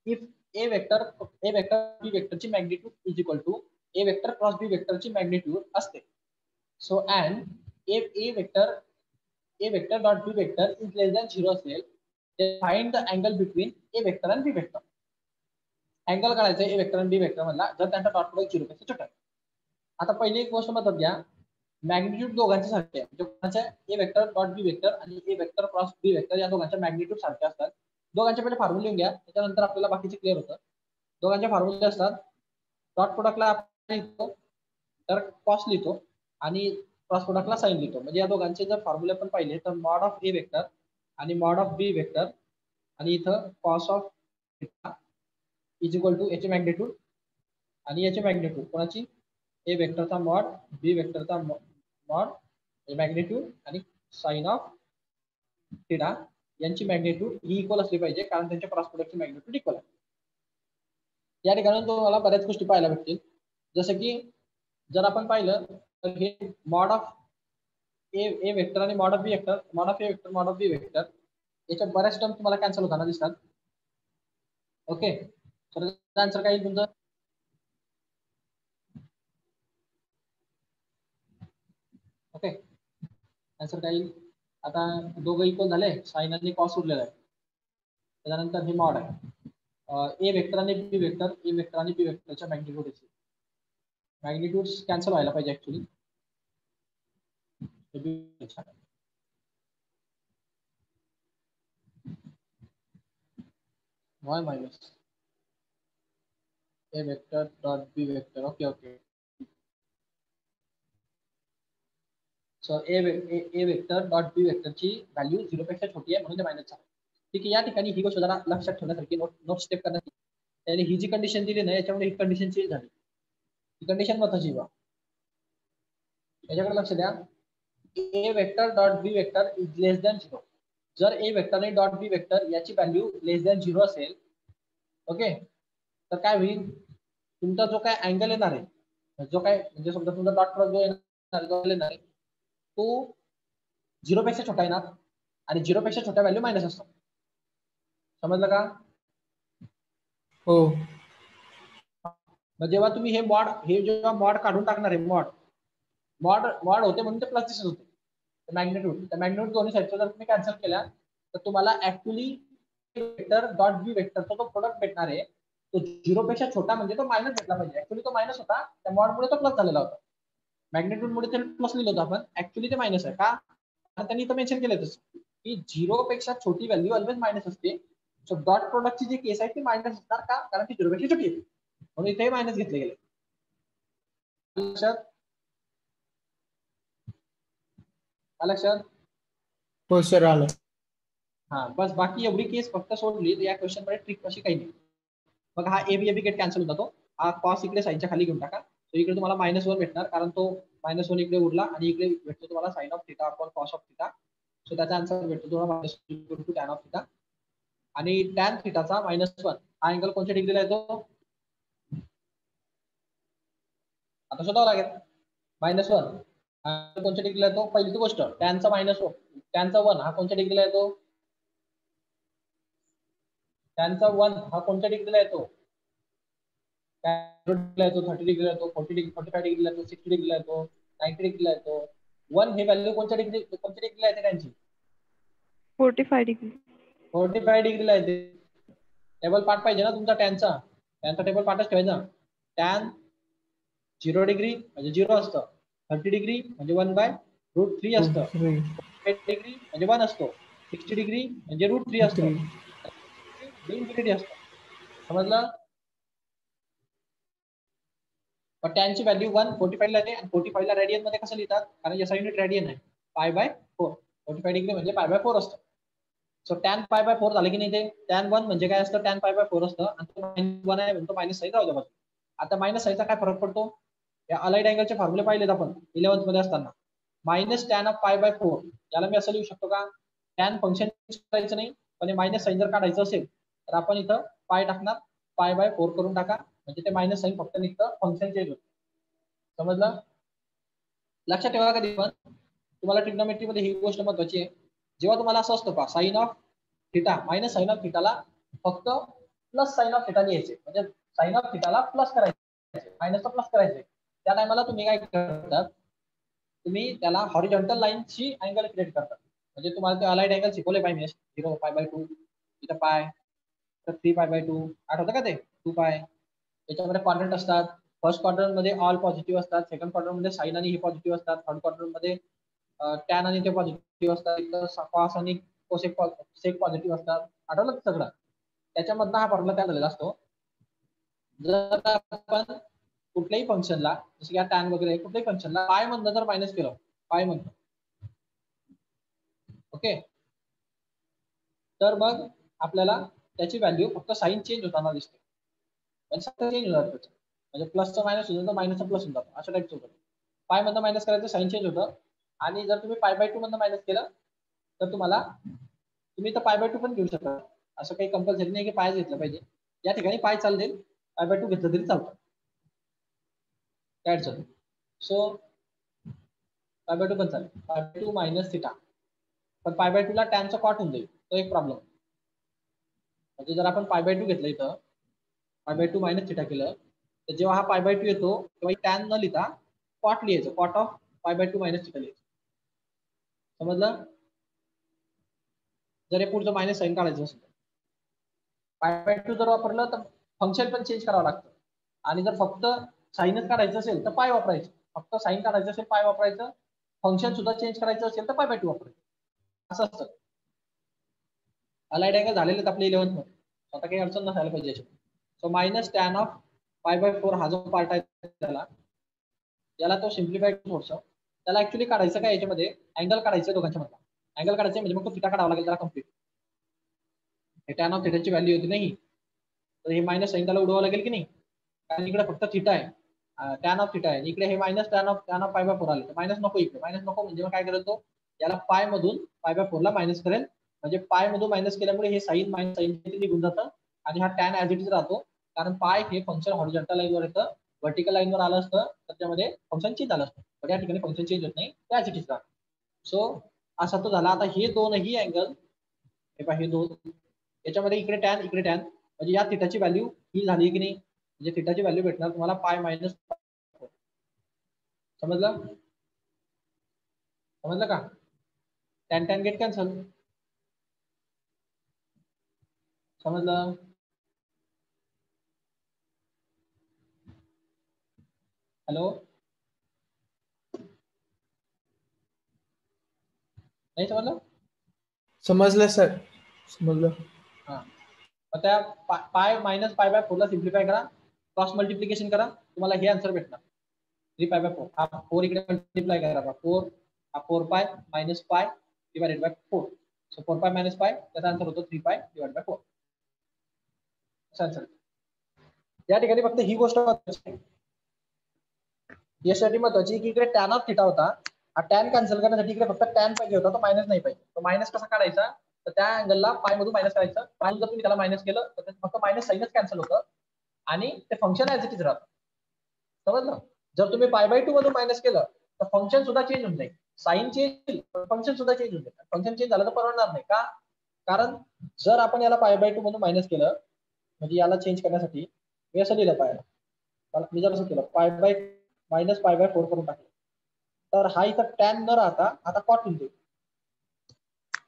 इफ ए वेक्टर बी वेक्टरची magnitude is equal to A vector cross B वेक्टरची मॅग्निट्यूड असते. So and if A vector dot B vector is less than 0 असेल, find the angle between A vector आणि B vector. Angle काढायचा ए vector आणि B vector मधला जर त्यांचा dot product 0 पेक्षा छोटा आहे. आता पहिली एक गोष्ट मदत घ्या, मॅग्निट्यूड दोघांचे सारखे आहे, म्हणजे a vector dot B vector आणि A vector cross B vector या दोघांच्या मॅग्निट्यूड सारखे असतात. दोघांच्या पहिले फॉर्म्युला लिहून घ्या, त्याच्यानंतर आपल्याला बाकीचे क्लिअर होतं. दोघांच्या फॉर्म्युले असतात, डॉट प्रोडक्टला आपण लिहितो तर कॉस लिहितो, आणि क्रॉस प्रोडक्टला साइन लिहितो. म्हणजे या दोघांचे जर फॉर्म्युले पण पाहिले तर मॉड ऑफ ए वेक्टर आणि मॉड ऑफ बी वेक्टर, आणि इथं cos of is equal to याची मॅग्निट्यूड आणि याची मॅग्निट्यूड, कोणाची, ए वेक्टरचा मॉड, बी वेक्टरचा मॉड, मॅग्निट्यूड, आणि साइन ऑफ थीटा यांची मॅग्निट्यूड ही इक्वल असली पाहिजे, कारण त्यांच्या क्रॉस प्रोडक्टची मॅग्निट्यूड इक्वल आहे. या ठिकाणी तुम्हाला बऱ्याच गोष्टी पाहायला भेटतील, जसं की जर आपण पाहिलं तर हे मॉड ऑफ ए वेक्टर आणि mod of B vector, mod of A vector mod of B vector, याच्या बऱ्याच टर्म तुम्हाला कॅन्सल होताना दिसतात. ओके, तर आन्सर काय येईल तुमचं? ओके, आन्सर काय येईल? आता दोघं इक्वल झाले, साइन आणि कॉस उरलेला आहे, त्याच्यानंतर हे मॉड आहे ए वेक्टर आणि बी वेक्टर, ए वेक्टर आणि बी वेक्टरच्या मॅग्निट्यूड कॅन्सल व्हायला पाहिजे actually. y minus A vector dot B vector. Okay, so a vector dot बी वेक्टरची व्हॅल्यू 0 पेक्षा छोटी आहे, म्हणून ते मायनस आहे. ठीक आहे, या ठिकाणी ही गोष्ट जरा लक्षात ठेवण्यासारखी, नोट स्टेप करण्यासाठी, त्याने ही जी कंडिशन दिली ना, याच्यामुळे ही कंडिशन चेंज झाली. ही कंडिशन महत्वाची बा, याच्याकडे लक्ष द्या. A vector dot B vector is less than 0. जर ए वेक्टर आणि डॉट बी वेक्टर याची व्हॅल्यू लेस दॅन 0 असेल, ओके, तर काय होईल, तुमचा जो काय अँगल येणार आहे, जो काय म्हणजे समजा तुमचा डॉट प्रोडक्ट जो येणार आहे, तो 0 पेक्षा छोटा येणार आणि 0 पेक्षा छोटा व्हॅल्यू मायनस असतो. समजलं का?
हो.
मग जेव्हा तुम्ही जेव्हा मॉड काढून टाकणार आहे, मॉड होते म्हणून ते प्लस दिसत होते. मॅग्नेट्यूड त्या मॅग्नेट्यूड दोन्ही साईडचा जर तुम्ही कॅन्सल केला तर तुम्हाला ऍक्च्युली वेक्टर डॉट बी वेक्टरचा जो प्रोडक्ट भेटणार आहे तो 0 पेक्षा छोटा म्हणजे तो मायनस भेटला पाहिजे. ऍक्च्युली तो मायनस होता, त्या मॉडमुळे तो प्लस झालेला होता. मॅग्नेट्यूड मुळे ते प्लस लिहिलं होतं आपण, ऍक्च्युली ते मायनस आहे. का? कारण त्यांनी इथं मेन्शन केलं तसं की 0 पेक्षा छोटी व्हॅल्यू ऑलवेज मायनस असते. सो डॉट प्रोडक्टची जी केस आहे ती मायनस असणार. का? कारण ती 0 पेक्षा छोटी आहे म्हणून इथे मायनस घेतले गेले. लक्षात?
हो सर, आलं.
हा, बस बाकी एवढी केस फक्त सोडली तर या क्वेश्चन मध्ये ट्रिक अशी काही नाही. मग हा ए बी गेट कॅन्सल होता. तो हा कॉस इकडे साईनच्या खाली घेऊन टाका. तो इकडे तुम्हाला -1 भेटणार कारण तो -1 इकडे उरला आणि इकडे भेटतो तुम्हाला sine of theta upon cos of theta. So त्याचा आन्सर भेटतो तुम्हाला -2 टॅन ऑफ थिटा. आणि टॅन थिटाचा -1 हा अँगल कोणत्या डिग्रीला येतो आता शोधावं लागेल. -1 कोणत्या डिग्रीला येतो? पहिली गोष्ट टॅनचा टॅनचा 1 हा कोणत्या डिग्रीला येतो? टॅनचा 1 हा कोणत्या डिग्रीला येतो? 30 डिग्रीला येतो, 45 डिग्रीला येतो, 60 डिग्रीला येतो, 90 डिग्रीला येतो. 1 हे व्हॅल्यू कोणत्या डिग्रीला येते त्यांची?
45 डिग्री.
45 डिग्रीला येते. टेबल पार्ट पाहिजे ना तुमचा टॅनचा टेबल पार्टच ठेवायचा. टॅन 0 डिग्री म्हणजे 0 असतं, 30 डिग्री म्हणजे 1/√3 असतं, 45 डिग्री म्हणजे 1 असतो, 60 डिग्री म्हणजे √3 असतं, इन्फिनिटी असतं. समजलं? पण टॅनची व्हॅल्यू 145 ला येते आणि 45 ला रेडियन मध्ये कसं लिहितात? कारण याचा युनिट रेडियन आहे, π/4. 45 डिग्री म्हणजे π/4 असतं. सो टॅन π/4 झालं की नाही? ते टॅन 1 म्हणजे काय असतं? टॅन π/4 असतं आणि तो -1 आहे म्हणतो मायनस साईन राहू द्या. आता मायनस साईनचा काय फरक पडतो? या अलाइड अँगलचे फॉर्म्युले पाहिलेत आपण 11th मध्ये असताना. -टॅन ऑफ π/4 याला मी असं लिहू शकतो का? टॅन फंक्शन करायचं नाही, पण मायनस साईन जर काढायचं असेल तर आपण इथं पाय टाकणार, π/4 करून टाका म्हणजे ते मायनस साईन फक्त निघतं, फंक्शन चेंज होतं. समजलं? लक्षात ठेवा कधी पण तुम्हाला ट्रिग्नोमेट्री मध्ये ही गोष्ट महत्वाची आहे. जेव्हा तुम्हाला असं असतं का sine of theta minus sine of थिटाला फक्त प्लस साइन ऑफ थिटा लिहायचे, म्हणजे साइन ऑफ थिटाला प्लस करायचे, मायनसचा प्लस करायचे. त्या टायमाला तुम्ही काय करतात? तुम्ही त्याला हॉरिझॉन्टल लाईनची अँगल क्रिएट करतात. म्हणजे तुम्हाला ते अलाइड अँगल शिकवले पाहिजे 0 π/2 इथं पाय तर 3 π/2 आठवतं का? ते 2 पाय. त्याच्यामध्ये क्वाड्रंट असतात. फर्स्ट क्वाड्रंट मध्ये ऑल पॉझिटिव्ह असतात, सेकंड क्वाड्रंट मध्ये साइन आणि हे पॉझिटिव्ह असतात, थर्ड क्वाड्रंट मध्ये टॅन आणि ते पॉझिटिव्ह असतात, इथं कॉस आणि सेक पॉझिटिव्ह असतात. आठवलं सगळं? त्याच्यामधनं हा फॉर्म्युला तयार झालेला असतो. जर आपण कुठल्याही फंक्शनला जसं की टॅन वगैरे कुठल्याही फंक्शनला पाय मधनं जर मायनस केलं, पाय मधनं, ओके, तर मग आपल्याला त्याची व्हॅल्यू फक्त साईन चेंज होताना दिसते. चेंज होणार त्याचं, म्हणजे प्लसचं मायनस होतं, मायनसचं प्लस होऊन जातं, अशा टाईपचं होतं. पाय मधनं मायनस करायचं साईन चेंज होतं. आणि जर तुम्ही π/2 मधनं मायनस केलं तर तुम्ही तर π/2 पण घेऊ शकता. असं काही कंपल्सरी नाही की पायच घेतलं पाहिजे. या ठिकाणी पाय चालेल, π/2 घेतलं तरी चालतं. काय अडचण नाही. सो π/2 पण चालेल, π/2 मायनस थिटा. पण π/2 ला टॅनचा कॉट होऊन जाईल, तो एक प्रॉब्लेम. म्हणजे जर आपण π/2 घेतलं इथं, π/2 मायनस थिटा केलं तर जेव्हा हा π/2 येतो तेव्हा टॅन न लिहिता कॉट लिहायचं, कॉट ऑफ π/2 मायनस थिटा लिहायचं. समजलं? जर हे पुढचं मायनस साईन काढायचं असेल π/2 जर वापरलं तर फंक्शन पण चेंज करावं लागतं. आणि जर फक्त साईनच काढायचं असेल तर पाय वापरायचं, फक्त साईन काढायचं असेल पाय वापरायचं, फंक्शन सुद्धा चेंज करायचं असेल तर π/2 वापरायचं. असं असतं. अलाइड अँगल झालेले आहेत आपले 11th मध्ये, आता काही अडचण नसायला पाहिजे याच्यात. सो -टॅन ऑफ π/4 हा जो पार्ट आहे याला तो सिम्प्लिफाय थोडस. त्याला ऍक्च्युली काढायचं काय याच्यामध्ये अँगल काढायचं दोघांच्या मधला, अँगल काढायचं म्हणजे मग तो थिटा काढावा लागेल त्याला कम्प्लीट. टॅन ऑफ थिटाची व्हॅल्यू होती नाही तर हे मायनस साईन त्याला उडवावं लागेल की नाही, कारण इकडे फक्त थिटा आहे, टॅन ऑफ थिटा आहे, इकडे हे मायनस टॅन ऑफ π/4 आले. मायनस नको, इकडे मायनस नको म्हणजे मग काय करेल तो याला पाय मधून π/4 ला मायनस करेल, म्हणजे पाय मधून मायनस केल्यामुळे हे साईन मायनस साईन निघून जातं आणि हा टॅन ऍज इट इज राहतो. कारण पाय हे फंक्शन हॉरिझॉन्टल लाईनवर येतं, व्हर्टिकल लाईनवर आलं असतं तर त्यामध्ये फंक्शन चेंज झालं असतं, पण या ठिकाणी फंक्शन चेंज होत नाही, ते ऍज इट इज राहतं. सो असा तो झाला. आता हे दोनही अँगल, हे पहा हे दोन, याच्यामध्ये इकडे टॅन इकडे टॅन, म्हणजे या थिटाची व्हॅल्यू ही झाली की नाही, म्हणजे थिटाची व्हॅल्यू भेटणार तुम्हाला पाय मायनस. समजलं? समजलं का? Tan tan get cancel. समजलं? हॅलो, नाही समजलं?
समजलं सर, समजलं.
हा, मग त्या पाय मायनस पाय बाय 4 ला सिम्प्लिफाय करा, क्रॉस मल्टिप्लिकेशन करा, तुम्हाला हे आन्सर भेटणार 3 पाय बाय 4. हा 4 इकडे मल्टिप्लाय करा, 4 हा 4 pi minus pi divided by 4. So 4 pi minus pi, त्याचा आन्सर होतो 3 पाय डिवाइड बाय 4. आन्सर. या ठिकाणी फक्त ही गोष्ट महत्त्वाची, यासाठी महत्त्वाची की इकडे टॅन ऑफ थिटा होता, हा टॅन कॅन्सल करण्यासाठी इकडे फक्त टॅन पाहिजे होता, तो मायनस नाही पाहिजे. तो मायनस कसा काढायचा, तर त्या अँगलला पाय मधून मायनस करायचं. पाय जर तुम्ही त्याला मायनस केलं तर फक्त मायनस साईनच कॅन्सल होतं आणि ते फंक्शन ऍज इट इज राहतं. समजलं? जर तुम्ही पाय बाय 2 मधून मायनस केलं तर फंक्शन सुद्धा चेंज होऊन जाईल. साइन चेंज, फंक्शन सुद्धा चेंज होऊन जाईल. फंक्शन चेंज झालं तर परवडणार नाही का? कारण जर आपण याला पाय बाय 2 मधून मायनस केलं, म्हणजे याला चेंज करण्यासाठी मी असं लिहिलं पाय, मी जर असं केलं pi by minus pi by 4 करून टाकलं, तर हा इथं टॅन न राहता आता कॉट होऊन जाईल.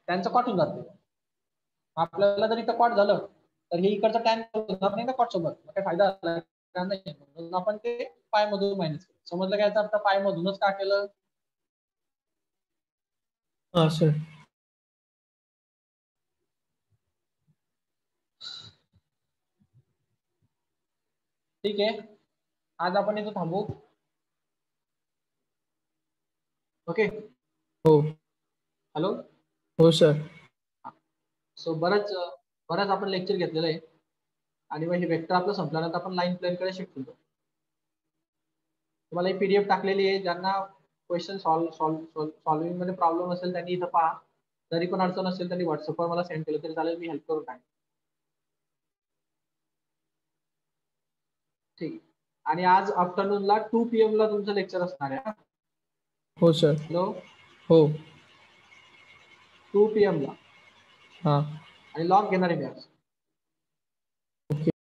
टॅनचं कॉट होऊन जाते. आपल्याला जर इथं कॉट झालं तर हे इकडचं टॅन होणार नाही ना कॉट सोबत, काही फायदा झाला नाही, म्हणून आपण ते पाय मधून मायनस केलं. समजलं काय? याचा अर्थ पाय मधूनच का केलं?
हा सर.
ठीक आहे, आज आपण इथं थांबू. ओके.
हो
हॅलो.
हो सर.
सो बरंच आपण लेक्चर घेतलेलं आहे आणि मग हे वेक्टर आपलं संपल्यानंतर आपण लाईन प्लेन कडे शिफ्ट होतो. तुम्हाला ही पीडीएफ टाकलेली आहे, ज्यांना क्वेश्चन सॉल्विंग मध्ये प्रॉब्लेम असेल त्यांनी इथं पहा. जरी पण अडचण असेल त्यांनी व्हॉट्सअपवर मला सेंड केलं तरी चालेल, मी हेल्प करून टाकेन. ठीक आहे. आणि आज आफ्टरनूनला 2 PM ला तुमचं लेक्चर असणार आहे.
हो सर.
हॅलो.
हो.
2 PM ला.
हा.
आणि लॉग घेणार आहे मी आज.